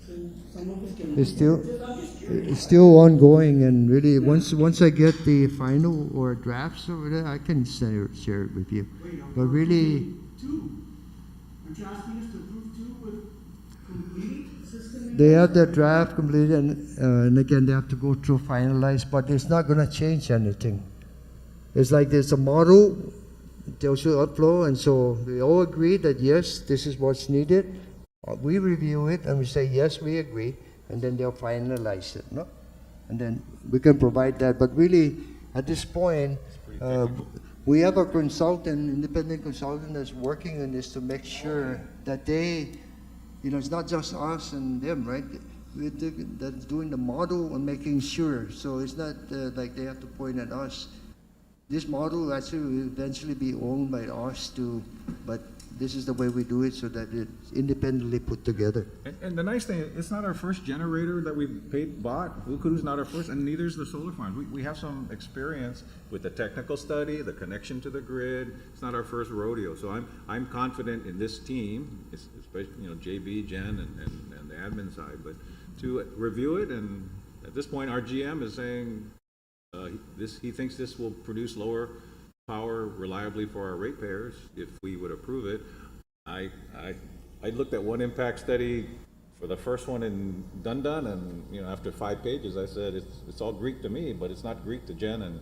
So some of us can. It's still ongoing, and really, once I get the final or drafts over there, I can share it with you. But really, Two. Aren't you asking us to approve two with complete system? they have the draft completed, and again, they have to go through finalize, but it's not gonna change anything. It's like there's a model, it tells you outflow, and so we all agree that yes, this is what's needed. We review it and we say, yes, we agree, and then they'll finalize it, no? And then we can provide that, but really, at this point, we have a consultant, independent consultant that's working on this to make sure that they, it's not just us and them, right? That's doing the model and making sure, so it's not like they have to point at us. This model actually will eventually be owned by us too, but this is the way we do it so that it's independently put together. And the nice thing, it's not our first generator that we bought. Ukudu's not our first, and neither is the solar farm. We have some experience with the technical study, the connection to the grid. It's not our first rodeo. So I'm confident in this team, especially, JB, Jen, and the admin side, but to review it, and at this point, our GM is saying, he thinks this will produce lower power reliably for our ratepayers if we would approve it. I looked at one impact study for the first one in Dundon, and after 5 pages, I said it's all Greek to me, but it's not Greek to Jen and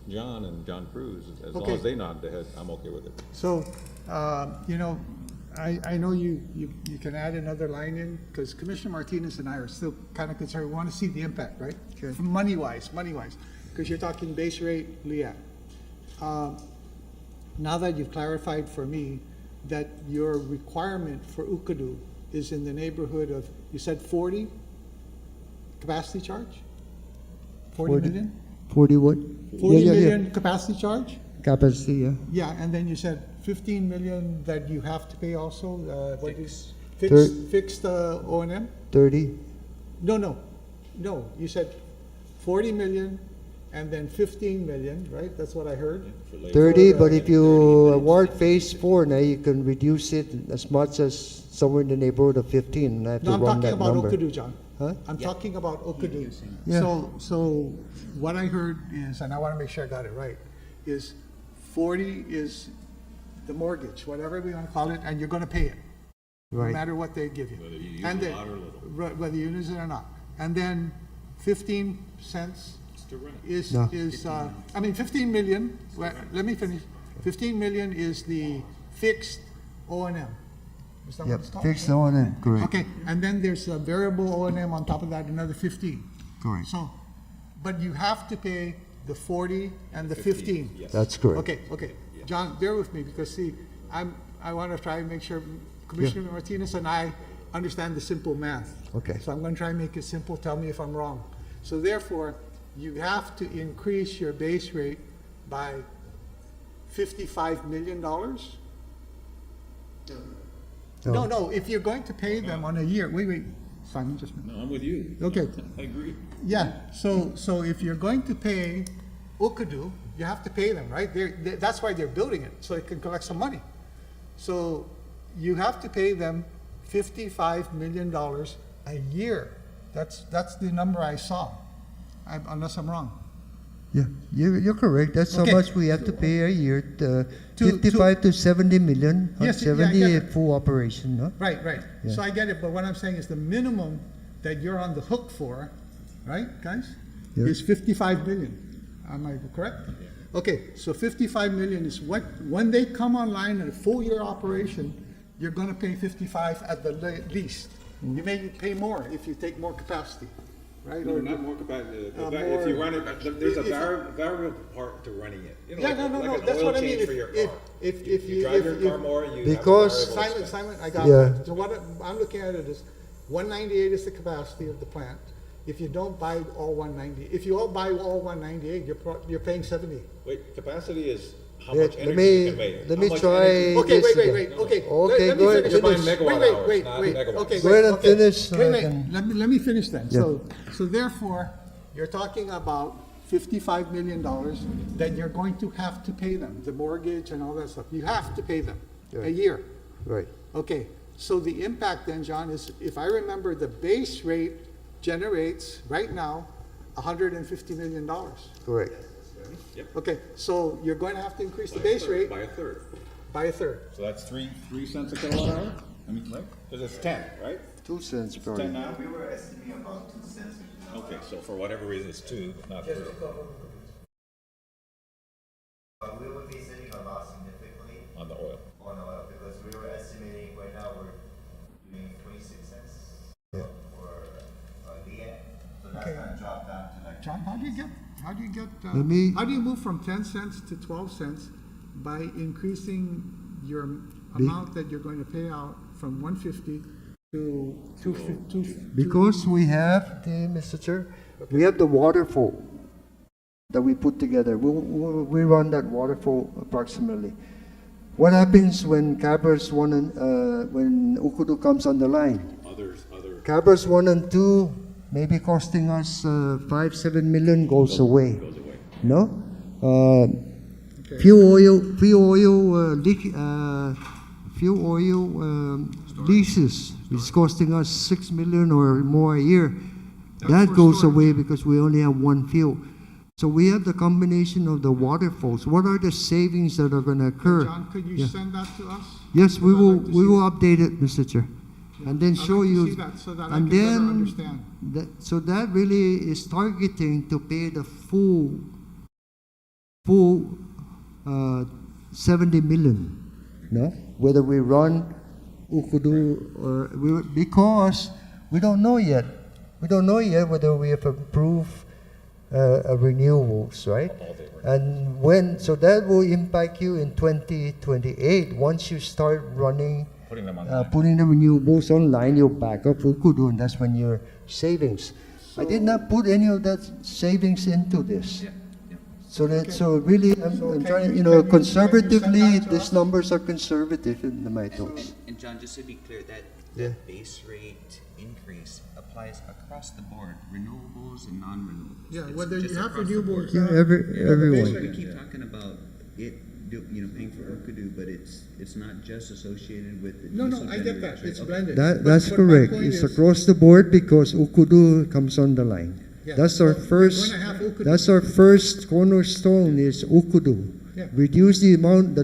John Cruz. As long Okay. as they nod their head, I'm okay with it. So, I know you can add another line in, because Commissioner Martinez and I are still kind of concerned. We want to see the impact, right? Okay. Money-wise, because you're talking base rate, LEAP. Now that you've clarified for me that your requirement for Ukudu is in the neighborhood of, you said 40 capacity charge? 40 million? 40 what? 40 Yeah. million capacity charge? Capacity, yeah. Yeah, and then you said 15 million that you have to pay also, what is, Thir- fixed O&M? 30. No, you said 40 million and then 15 million, right? That's what I heard. 30, but if you award phase 4, now you can reduce it as much as somewhere in the neighborhood of 15, and I have No, to I'm run talking that about number. Okudu, John. Huh? I'm talking about Okudu. Yeah. So what I heard is, and I want to make sure I got it right, is 40 is the mortgage, whatever we want to call it, and you're going to pay it, no Right. matter what they give you. Whether you use And a then- lot or little. Right, whether you use it or not. And then 15 cents It's to run it. is, No. 15 million, well, let me finish. 15 million is the fixed O&M. Is that what Yep, it's called? fixed on it, correct. Okay, and then there's a variable O&M on top of that, another 15. Correct. So, but you have to pay the 40 and the 15. That's correct. Okay. John, bear with me, because see, I want to try and make sure Commissioner Martinez and I understand the simple math. Okay. So I'm going to try and make it simple, tell me if I'm wrong. So therefore, you have to increase your base rate by $55 million? No, if you're going to pay them on a year, wait, Simon, just a minute. No, I'm with you. Okay. I agree. Yeah, so if you're going to pay Okudu, you have to pay them, right? That's why they're building it, so it can collect some money. So you have to pay them $55 million a year. That's the number I saw, unless I'm wrong. Yeah, you're correct. That's how Okay. much we have to pay a year, To- 55 to 70 million, Yes, yeah, I 70 get at it. full operation, no? Right. So I get it, but what I'm saying is the minimum that you're on the hook for, right, guys? Yeah. Is 55 million. Am I correct? Okay, so 55 million is what, when they come online in a full year operation, you're gonna pay 55 at the least. You may pay more if you take more capacity, right? No, Or- not more capacity. more- If you run it, there's a if- variable part to running it. You know, Yeah, no, like an that's oil what I mean. change for your If car. if You drive your car if- more, you Because- have a variable expense. Silent, I got Yeah. that. So what I'm looking at it is 198 is the capacity of the plant. If you don't buy all 190, if you all buy all 198, you're paying 70. Wait, capacity is how Yeah, much let energy me- you can make. let How me much try- energy- Okay, this wait, again. okay. Okay, Let me go ahead, finish. You're buying finish. megawatt hours, not megawatts. Okay, Go ahead and okay. finish so I Wait, can- let me finish then. Yeah. So therefore, you're talking about $55 million that you're going to have to pay them, the mortgage and all that stuff. You have to pay them a year. Right. Okay, so the impact then, John, is, if I remember, the base rate generates, right now, $150 million. Correct. Okay, so you're going to have to increase the base rate By a third. by a third. So that's three cents a kilowatt hour? I mean, right? Because it's 10, right? 2 cents per 10 now? We were estimating about 2 cents. Okay, so for whatever reason, it's 2, but not 3. We would be saving a lot significantly On the oil. on oil because we were estimating right now we're doing 26 cents for Leanne. So that's Okay. gonna drop down to like. John, how do you get, Let me- how do you move from 10 cents to 12 cents by increasing your amount that you're going to pay out from 150 to 250? Because we have, Mr. Chair, we have the waterfall that we put together. We run that waterfall approximately. What happens when Cabers 1 and, when Ukudu comes on the line? Other. Cabers 1 and 2 maybe costing us 5-7 million goes away. No? Fuel oil leases is costing us 6 million or more a year. That goes away because we only have one fuel. So we have the combination of the waterfalls. What are the savings that are going to occur? John, could you Yeah. send that to us? Yes, we Because I'd will. like to We see will that. update it, Mr. Chair, and then I'd show like to you. see that so that I and can better then understand. so that really is targeting to pay the full 70 million. No, whether we run Ukudu or because we don't know yet. We don't know yet whether we have approved renewables, right? And when, so that will impact you in 2028 once you start running, Putting them on. putting the renewables online, you'll back up Ukudu, and that's when your savings. I did not put any of that savings into this. So that, so really, I'm can trying, you- you know, can you send conservatively, that to these us? numbers are conservative in my thoughts. And John, just to be clear, that Yeah. that base rate increase applies across the board, renewables and non-renewables. Yeah, It's whether you just have across the board. renewables. Yeah, everyone. We keep talking about it, paying for Okudu, but it's not just associated with the No, diesel I get that, generators, right? it's Okay. blended. That's But my correct. point It's is- across the board because Ukudu comes on the line. Yeah. That's our Well, we're first, gonna have Ukudu. that's our first cornerstone is Ukudu. Yeah. Reduce the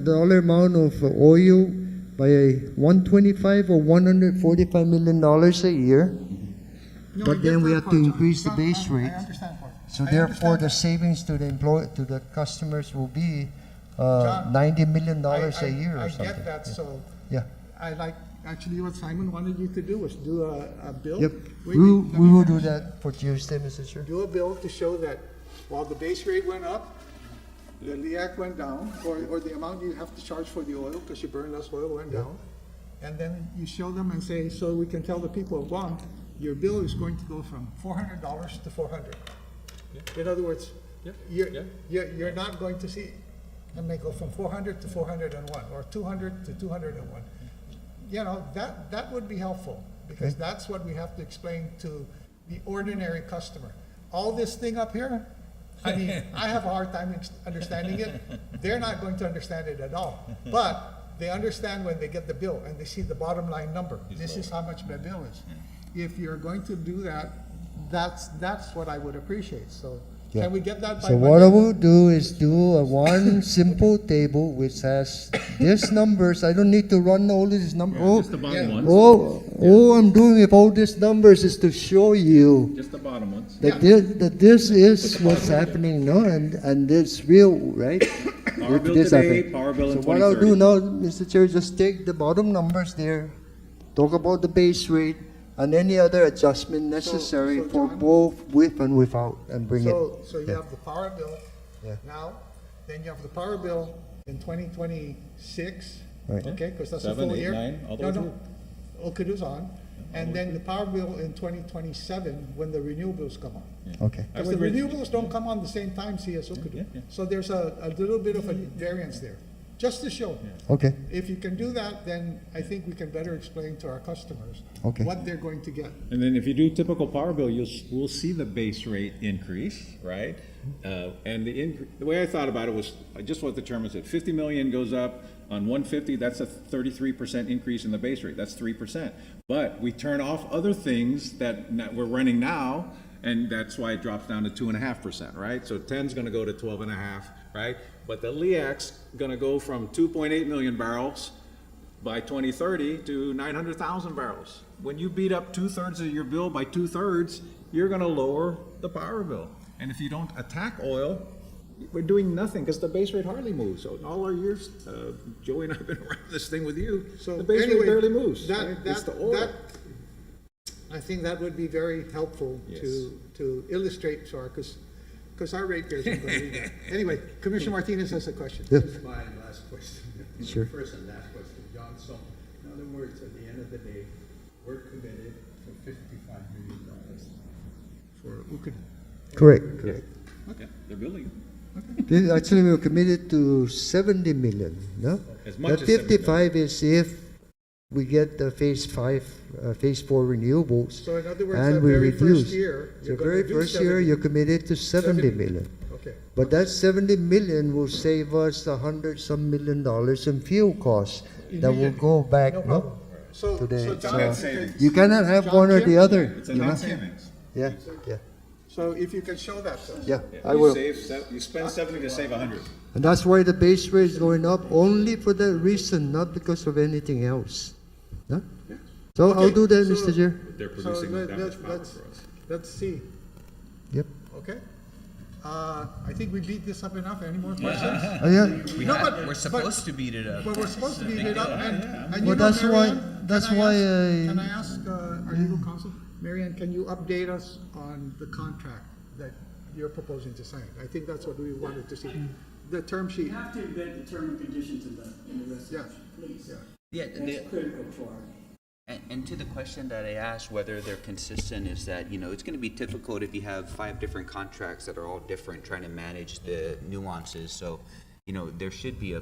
dollar amount of oil by 125 or $145 million a year. No, I But get then we that have to part, John. increase the John, base I rate. understand part. So I therefore, the understand savings to the customers will be John, $90 million that. a year I or something. get that, so Yeah. I like, actually what Simon wanted you to do was do a bill. Yep. Wait, We let we me will do finish. that for Tuesday, Mr. Chair. Do a bill to show that while the base rate went up, the LEAC went down, or the amount you have to charge for the oil, because you burn less oil, went down. And then you show them and say, so we can tell the people of Guam, your bill is going to go from $400 to $400. In other words, you're not going to see, it may go from 400 to 401, or 200 to 201. You know, that would be helpful, because that's what we have to explain to the ordinary customer. All this thing up here, I mean, I have a hard time understanding it. They're not going to understand it at all. But they understand when they get the bill and they see the bottom line number. This is how much my bill is. If you're going to do that, that's what I would appreciate. So Yeah. can we get that by So what I Monday? will do is do a one simple table which has this numbers. I don't need to run all these numbers. Just the bottom ones. All I'm doing with all these numbers is to show you Just the bottom ones. that this is what's happening now, and it's real, right? Power bill This today, happened. power bill in So what I'll do 2030. now, Mr. Chair, just take the bottom numbers there, talk about the base rate, and any other adjustment necessary so for John- both with and without, and bring it. So you Yeah. have the power bill Yeah. now, then you have the power bill in 2026, Right. okay, because that's a 7, full 8, year. 9, all the No, way no, Okudu's on, and then the power bill in 2027 when the renewables come on. Okay. And when renewables don't come on the same time, see as Okudu. So there's a little bit of a variance there, just to show. Okay. If you can do that, then I think we can better explain to our customers Okay. what they're going to get. And then if you do typical power bill, we'll see the base rate increase, right? And the way I thought about it was, I just what determines it. 50 million goes up on 150, that's a 33% increase in the base rate. That's 3%. But we turn off other things that we're running now, and that's why it drops down to 2.5%, right? So 10's gonna go to 12.5, right? But the LEAC's gonna go from 2.8 million barrels by 2030 to 900,000 barrels. When you beat up 2/3 of your bill by 2/3, you're gonna lower the power bill. And if you don't attack oil, we're doing nothing, because the base rate hardly moves. So in all our years, Joey and I have been around this thing with you, So the base anyway, rate barely moves. That, right? It's that, the oil. that, I think that would be very helpful Yes. to illustrate to our, because our ratepayers aren't going to read that. Anyway, Commissioner Martinez has a question. Yeah. This is my last question. Sure. First and last question, John. So, in other words, at the end of the day, we're committed for $55 million. For Ukudu. Correct. Okay, they're building it. Actually, we were committed to 70 million, no? As much The as 70 55 is if we get the phase 4 renewables, So in other words, and that we very reduce. first year, The you're gonna very do first year, 70. you're committed to 70 million. Okay. But that 70 million will save us $100-some million in fuel costs that will go back, No no? problem. So, Today, so John, so- if you can- You cannot have John one or Kim? the other, It's a you know? net savings. Yeah, yeah, so if you can show that to us. yeah, I You will. you spend 70 to save 100. And that's why the base rate is going up, only for that reason, not because of anything else. No? So I'll Okay, do that, so- Mr. Chair. They're So producing that much power let's, for us. let's see, Yep. okay? I think we beat this up enough. Any more questions? Oh, yeah. No, but- We're supposed to beat it up. But we're supposed to beat it up, and you Well, know, that's why- Marianne, that's can I why ask- I- Can I ask our legal counsel, Marianne, can you update us on the contract that you're proposing to sign? I think that's what we wanted to see, the term sheet. You have to embed the term and conditions in the resolution, please. Yeah. Yeah, That's critical to our. and to the question that I asked, whether they're consistent, is that, it's gonna be difficult if you have 5 different contracts that are all different, trying to manage the nuances. So, there should be a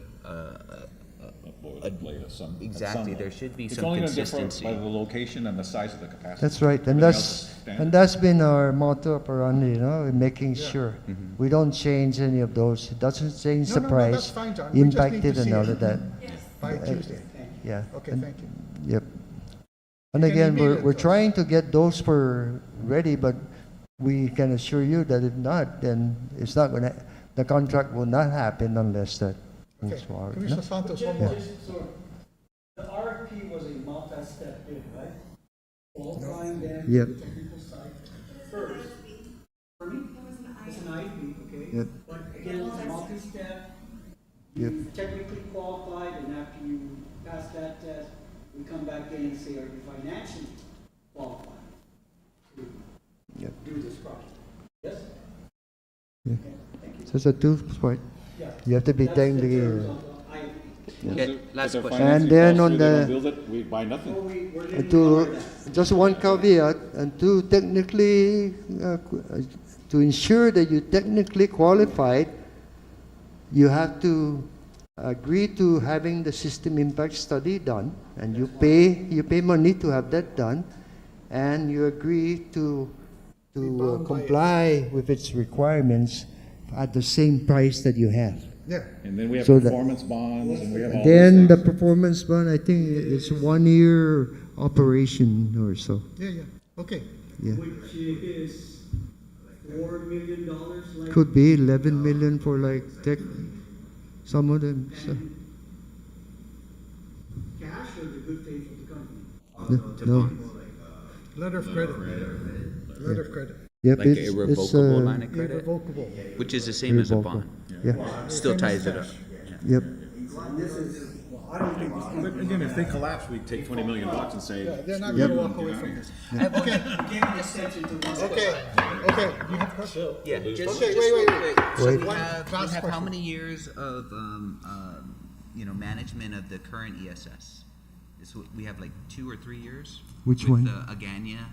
boilerplate of some. at some Exactly, there level. should be It's some only gonna differ consistency. by the location and the size of the capacity. That's right, and Everything else is and standard. that's been our motto operandi, you know, in making sure Mm-hmm. we don't change any of those. It doesn't change the No, no, no, that's price, fine, John. We just need to impacted and see all it. of that. By Tuesday. Yeah. Okay, and- thank you. Yep. And You can again, email we're, it we're to us. trying to get those for ready, but we can assure you that if not, then it's not gonna, the contract will not happen unless that Okay, moves forward. Commissioner no? Santos, one more. The RFP was a multi-step bid, right? Qualifying them Yep. to the technical side first. Pardon me? It's an IEP, okay? Yep. But again, it's a multi-step. Yep. You technically qualified, and after you pass that test, we come back in and say, are you financially qualified to Yep. do this project? Yes? Yeah. Okay, thank you. So it's a two-part. Yeah. You have to be That's the technically, terms of the IEP. Okay, last But their question. financing And then costs, on if they don't the- build it, we buy nothing. So we're leaving to, that. just one caveat, and to technically, to ensure that you technically qualified, you have to agree to having the system impact study done, and you pay money to have that done, and you agree to bound by it. comply with its requirements at the same price that you have. Yeah, And then we have So that- performance bonds and we have all those Then the things. performance bond, I think it's 1 year operation or so. yeah, yeah, okay. Yeah. Which is $4 million, like. Could be 11 million for like tech, some of them. So, Cash or the good faith of the company? no. Letter of credit. Letter of credit. Yep, Like a it's, irrevocable line of credit, Irrevocable. which is the same as a Irrevocable. bond. Yeah, Still ties it up. yep. But again, if they collapse, we take 20 million bucks and say. Yeah, they're not "Screw gonna you, walk get away out of from here." this. We gave an extension to one. Okay, okay, you have a question? Yeah, just, Okay, just wait, real wait, quick. So Wait. we One have, last how question. many years of, management of the current ESS? We have like 2 or 3 years? Which one? With Agania,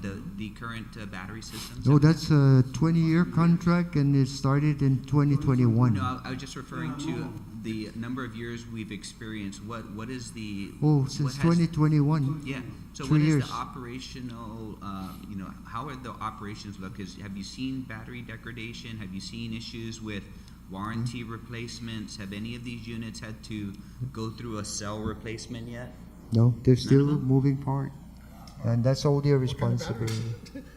the current battery systems? No, that's a 20-year contract and it started in 2021. No, I was just referring to the number of years we've experienced. What is the? Oh, what since has- 2021. Yeah, so 3 what is years. the operational, how are the operations look? Have you seen battery degradation? Have you seen issues with warranty Hmm? replacements? Have any of these units had to go through a cell replacement yet? No, they're still them? moving part. And that's all their responsibility.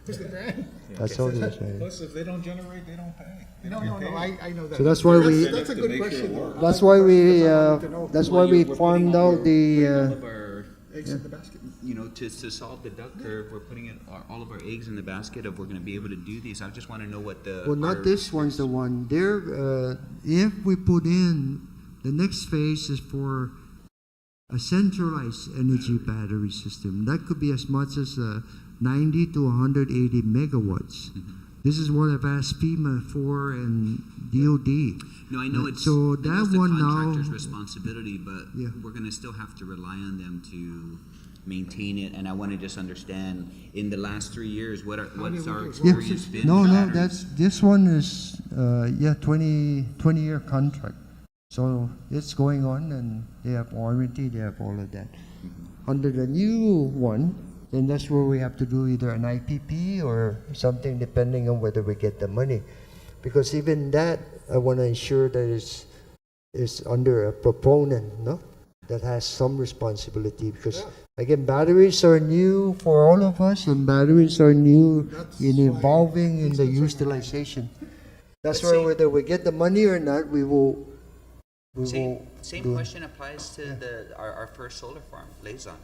Who's the grant? That's all their responsibility. Plus, if they don't generate, they don't pay. They No, don't no, get no, paid. I know that. So that's why we- That's a To good make sure question. it works. That's why we, that's why we We're farmed putting all out the, all of our, Eggs in the basket. to solve the duck curve, we're putting all of our eggs in the basket of we're gonna be able to do these. I just wanna know what the. well, not our- this one's the one. There, if we put in, the next phase is for a centralized energy battery system. That could be as much as 90 to 180 megawatts. This is what I've asked FEMA for and DOD. No, I know it's, So I know that it's the one now, contractor's responsibility, but Yeah. we're gonna still have to rely on them to maintain it, and I wanna just understand, in the last 3 years, what's our Yeah. experience been? no, with no, batteries? this one is, 20-year contract. So it's going on and they have warranty, they have all of that. Under the new one, then that's where we have to do either an IPP or something depending on whether we get the money. Because even that, I want to ensure that it's under a proponent, no? That has some responsibility because again, batteries are new for all of us and batteries are new That's in why evolving in these the things are utilization. That's But why see- whether we get the money or not, we will Same do- question applies to our first solar farm, Lazon.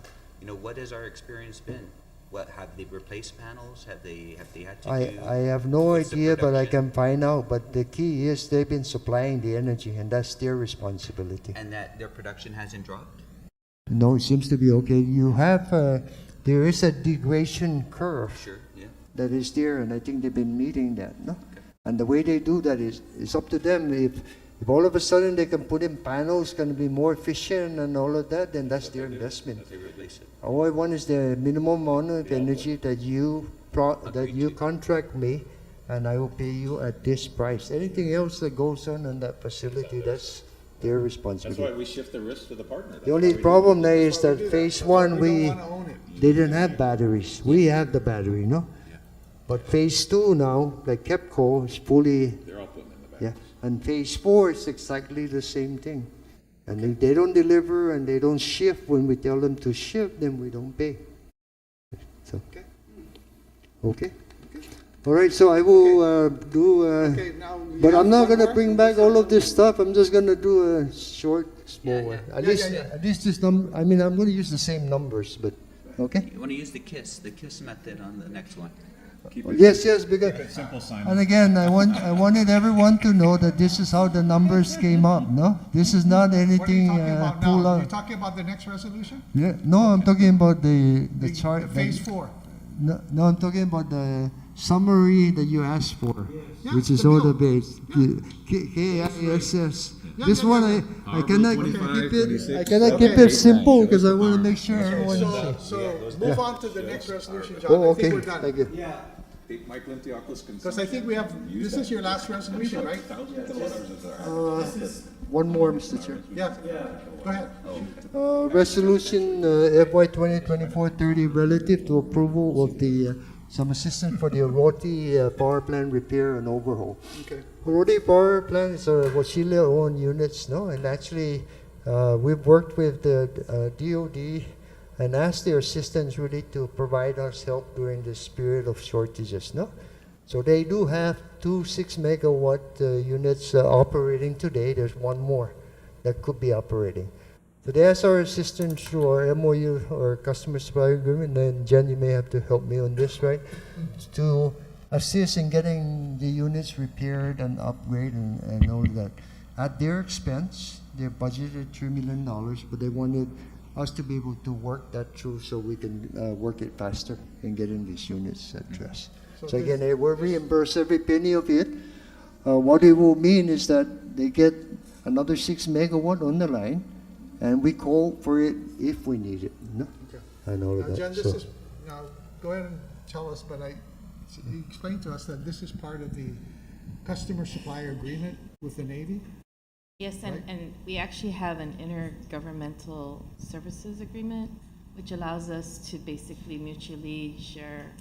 What has our experience been? What, have they replaced panels? Have they had to do? I have no what's the idea, but I production? can find out. But the key is they've been supplying the energy, and that's their responsibility. And that their production hasn't dropped? No, it seems to be okay. You have, there is a degradation curve Sure, yeah. that is there, and I think they've been meeting that, no? And the way they do that is, it's up to them. If all of a sudden they can put in panels, going to be more efficient and all of that, then that's their investment. They replace it. All I want is the minimum amount of energy that you Agreed to. contract me, and I will pay you at this price. Anything else that goes on in that facility, that's their That's responsibility. why we shift the risk to the partner. The only problem there is that do that. phase That's why one, we don't we, wanna own it. they didn't have batteries. We have the battery, no? But phase two now, like KEPCO, is fully, They're all putting in the back. yeah. And phase four is exactly the same thing. And if they don't deliver and they don't shift when we tell them to shift, then we don't pay. So, okay? All right, so I will do, Okay, now. you but have I'm not one gonna more? bring back all of this stuff. I'm just gonna do a short, small one. At Yeah, least, yeah, yeah. at least this number. I mean, I'm gonna use the same numbers, but okay. You want to use the KISS method on the next one. Yes, yes, because. Simple sign. And again, I wanted everyone to know that this is how the numbers came up. No, this is not What are you anything talking about pulled now? You're out. talking about the next resolution? Yeah, no, I'm talking about the chart. Phase four. No, I'm talking about the summary that you asked for, Yeah, which is the all the bill. base. KISS. Yeah, This yeah, one, yeah. I cannot 25, keep it. 26. I cannot keep it simple because I want to make sure everyone. So move on to the next resolution, John. Oh, I okay. think we're done. Thank you. Yeah, Mike Lintiakos can. Because I think we have, this is your last resolution, right? One more, Mr. Chair. Yeah. Go ahead. Resolution FY 2024-30 relative to approval of the some assistance for the Oroti power plant repair and overhaul. Okay. Oroti power plant is a Wasilla-owned units, no? And actually, we've worked with the DOD and asked their assistance really to provide us help during this period of shortages, no? So they do have 2 6-megawatt units operating today. There's one more that could be operating. So they asked our assistance through our MOU or customer supply agreement, and Jen, you may have to help me on this, right? To assist in getting the units repaired and upgraded and all that. At their expense, they budgeted $3 million, but they wanted us to be able to work that through so we can work it faster in getting these units addressed. So again, they will reimburse every penny of it. What it will mean is that they get another 6 megawatt on the line, and we call for it if we need it. No, Okay. I know Now, that. Jen, this So, is, now, go ahead and tell us, but you explained to us that this is part of the customer supply agreement with the Navy? Yes, Right. and we actually have an intergovernmental services agreement, which allows us to basically mutually share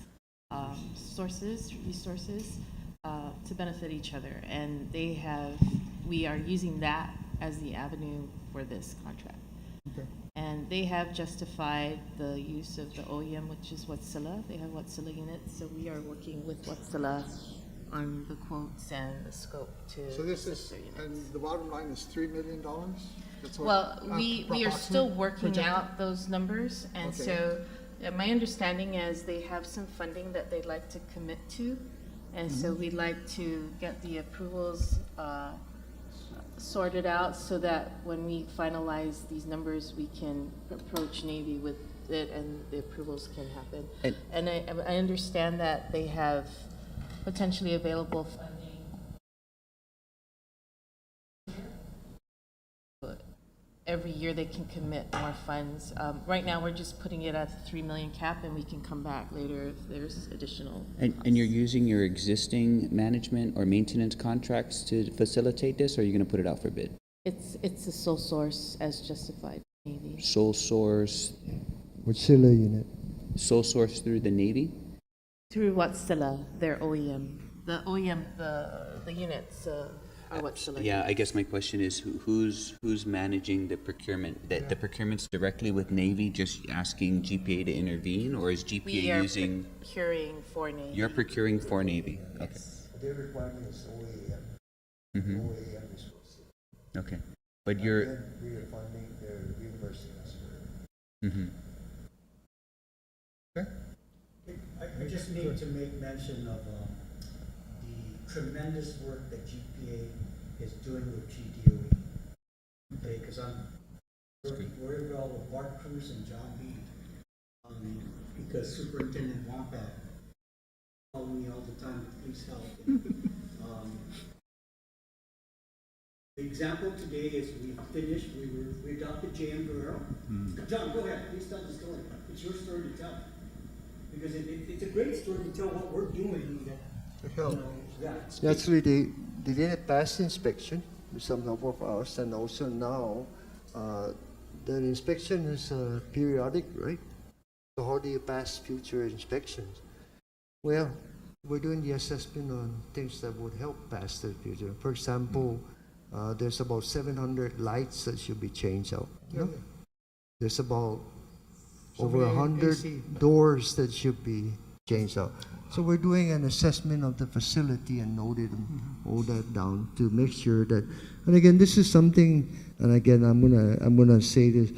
resources to benefit each other. And we are using that as the avenue for this contract. Okay. And they have justified the use of the OEM, which is Wärtsilä. They have Wärtsilä units, so we are working with Wärtsilä on the quotes and the scope to So this assist is, their units. and the bottom line is $3 million? That's what- Well, we are still approximate working projected? out those numbers, and Okay. so my understanding is they have some funding that they'd like to commit to, and Mm-hmm. so we'd like to get the approvals sorted out so that when we finalize these numbers, we can approach Navy with it and the approvals can happen. And I understand that they have potentially available funding. But every year they can commit more funds. Right now, we're just putting it at the 3 million cap, and we can come back later if there's additional. And you're using your existing management or maintenance contracts to facilitate this, or are you going to put it out for bid? It's a sole source as justified, Navy. Sole source Wärtsilä unit. through the Navy? Through Wärtsilä, their OEM. The OEM, the units are Wärtsilä. Yeah, I guess my question is who's managing the procurement? The procurement's directly with Navy, just asking GPA to intervene, or is We GPA are using? procuring for Navy. You're procuring for Navy. Okay. Their requirement is OEM. Mm-hmm. OEM is Wärtsilä. Okay. But you're. And we are funding their reimbursing us for Mm-hmm. I just need to make mention of the tremendous work that GPA is doing with GDOE. Okay, because I'm working very well with Bart Cruz and John B. Because Superintendent Wampat calls me all the time, please help. The example today is we adopted J.M. Guerrero. John, go ahead, please tell the story. It's your story to tell. Because it's a great story to tell what we're doing. To help. Yeah. Actually, they did a past inspection, some number of hours, and also now, the inspection is periodic, right? So how do you pass future inspections? Well, we're doing the assessment on things that would help pass the future. For example, there's about 700 lights that should be changed out. Yeah. There's about So over many 100 AC. doors that should be changed out. So we're doing an assessment of the facility and noted all that down to make sure that. And again, this is something. And again, I'm gonna say this,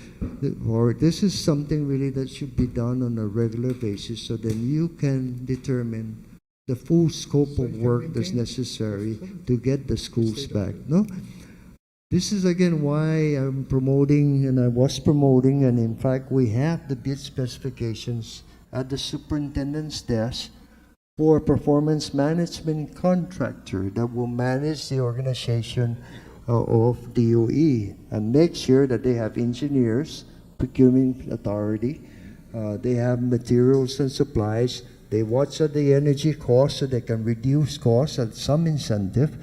or this is something really that should be done on a regular basis, so then you can determine the full scope of work that's necessary to get the schools back. No. This is again why I'm promoting, and I was promoting, and in fact we have the bid specifications at the superintendent's desk for a performance management contractor that will manage the organization of DOE and make sure that they have engineers, procurement authority, they have materials and supplies, they watch at the energy costs so they can reduce costs at some incentive,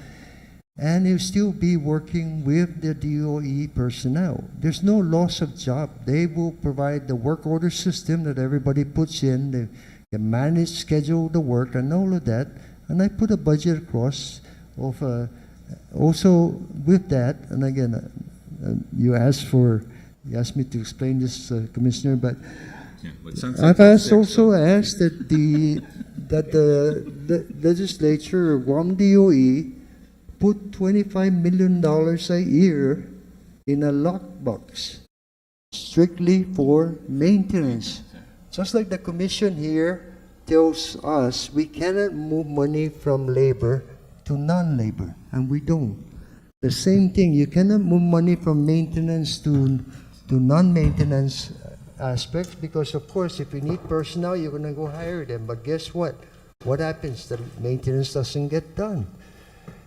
and you'll still be working with the DOE personnel. There's no loss of job. They will provide the work order system that everybody puts in. They can manage, schedule the work, and all of that. And I put a budget across of also with that. And again, you asked me to explain this, Commissioner, but Yeah, but sunset's I've at 6, also asked that the legislature, Guam DOE, put $25 million a year in a lockbox, strictly for maintenance. Just like the commission here tells us, we cannot move money from labor to non-labor, and we don't. The same thing, you cannot move money from maintenance to non-maintenance aspects, because of course, if you need personnel, you're going to go hire them. But guess what? What happens? The maintenance doesn't get done.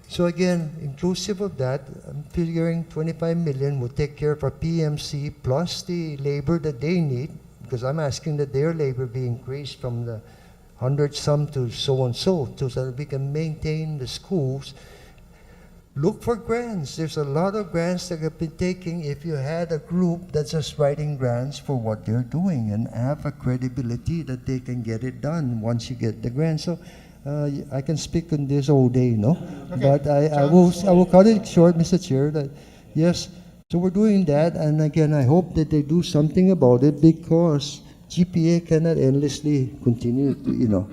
So again, inclusive of that, I'm figuring 25 million will take care of our PMC plus the labor that they need, because I'm asking that their labor be increased from the 100 some to so and so that we can maintain the schools. Look for grants. There's a lot of grants that have been taken if you had a group that's just writing grants for what they're doing and have a credibility that they can get it done once you get the grant. So I can speak on this all day, no? Okay. But I will cut it short, Mr. Chair. That yes, so we're doing that, and again, I hope that they do something about it, because GPA cannot endlessly continue to,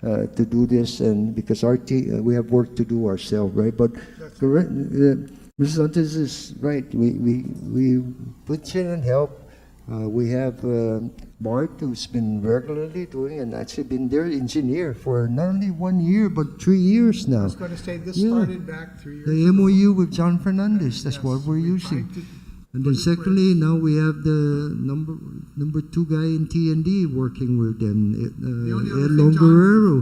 to do this, and because we have work to do ourselves, right? But correct, Mrs. Santos is right. We put in and help. We have Bart, who's been regularly doing, and actually been their engineer for not only 1 year but 3 years now. I was going to say, this Yeah. started back 3 years The ago. MOU with John Fernandez, that's Yes, what we're we using. tried to And then put it secondly, now we have the number 2 guy in T&D working with them, The only other Ed thing, John- Longuerero.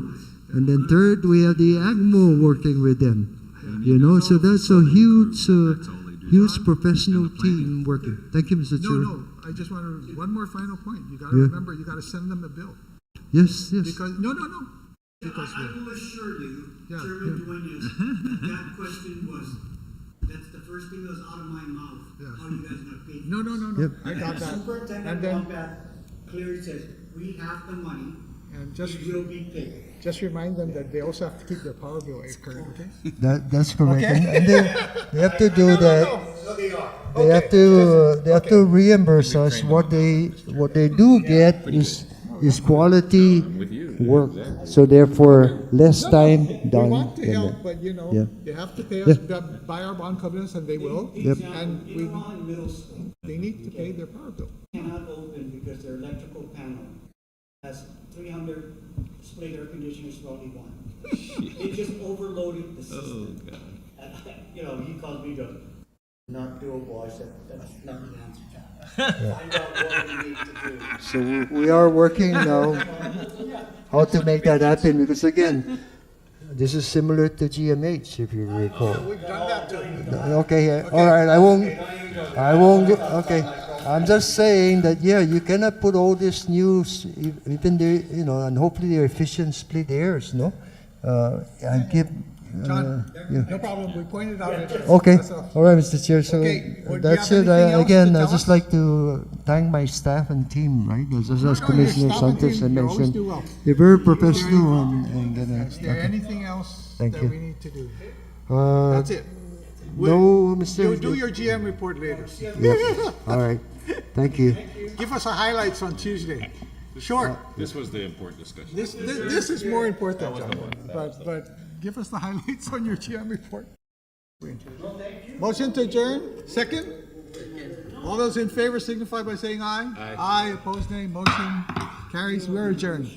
And then third, we have the AGMO working with them. You know, so that's a huge professional team working. Thank you, Mr. Chair. No, I just want to, one more final point. You got to Yeah. remember, you got to send them a bill. Yes. Because, no. Because, I will assure you, Yeah, Chairman Duenas, that question was, that's the first thing that was out of my mouth. Yeah. How you guys gonna pay? no. Yep. I got that. Superintendent And then, Wampat clearly says, we have the money, and it will be paid. just remind them that they also have to keep their power bill current, okay? That's correct. And they have to do that. So they are. They have to reimburse us. What they do get is quality work. So therefore, less time We done. want to than help, that. but Yeah. you have to pay us by our bond covenants, and they will. Yep. And Example, in middle school, they need to pay their power bill. cannot open because their electrical panel has 300 split air conditioners for only one. It just overloaded the system. And, he called me to not doable. I said, that's not the answer. Find out what we need to do. So we are working now how to make that happen, because again, this is similar to GMH, if you recall. We've done that too. Okay, yeah. All right, I won't, okay. I'm just saying that, you cannot put all this news, even the, and hopefully they're efficient split airs, no? And John, yeah. no problem, we pointed out. Okay, That's all. all right, Mr. Chair, so Okay, well, do you that's have it. anything else to Again, tell I'd just us? like to thank my staff and team, right? As your Commissioner staff and Santos team, had you always mentioned, do well. they're very professional and Is there okay. anything else Thank that you. we need to do? Uh, That's it. No, Mr. You'll do your GM report later. Yep. All right, thank you. Give us the highlights on Tuesday. Short. This was the important discussion. This is more important, John. But give us the highlights on your GM report. Motion to adjourn, second? All those in favor signify by saying aye. Aye. Aye, opposed nay, motion carries, we're adjourned.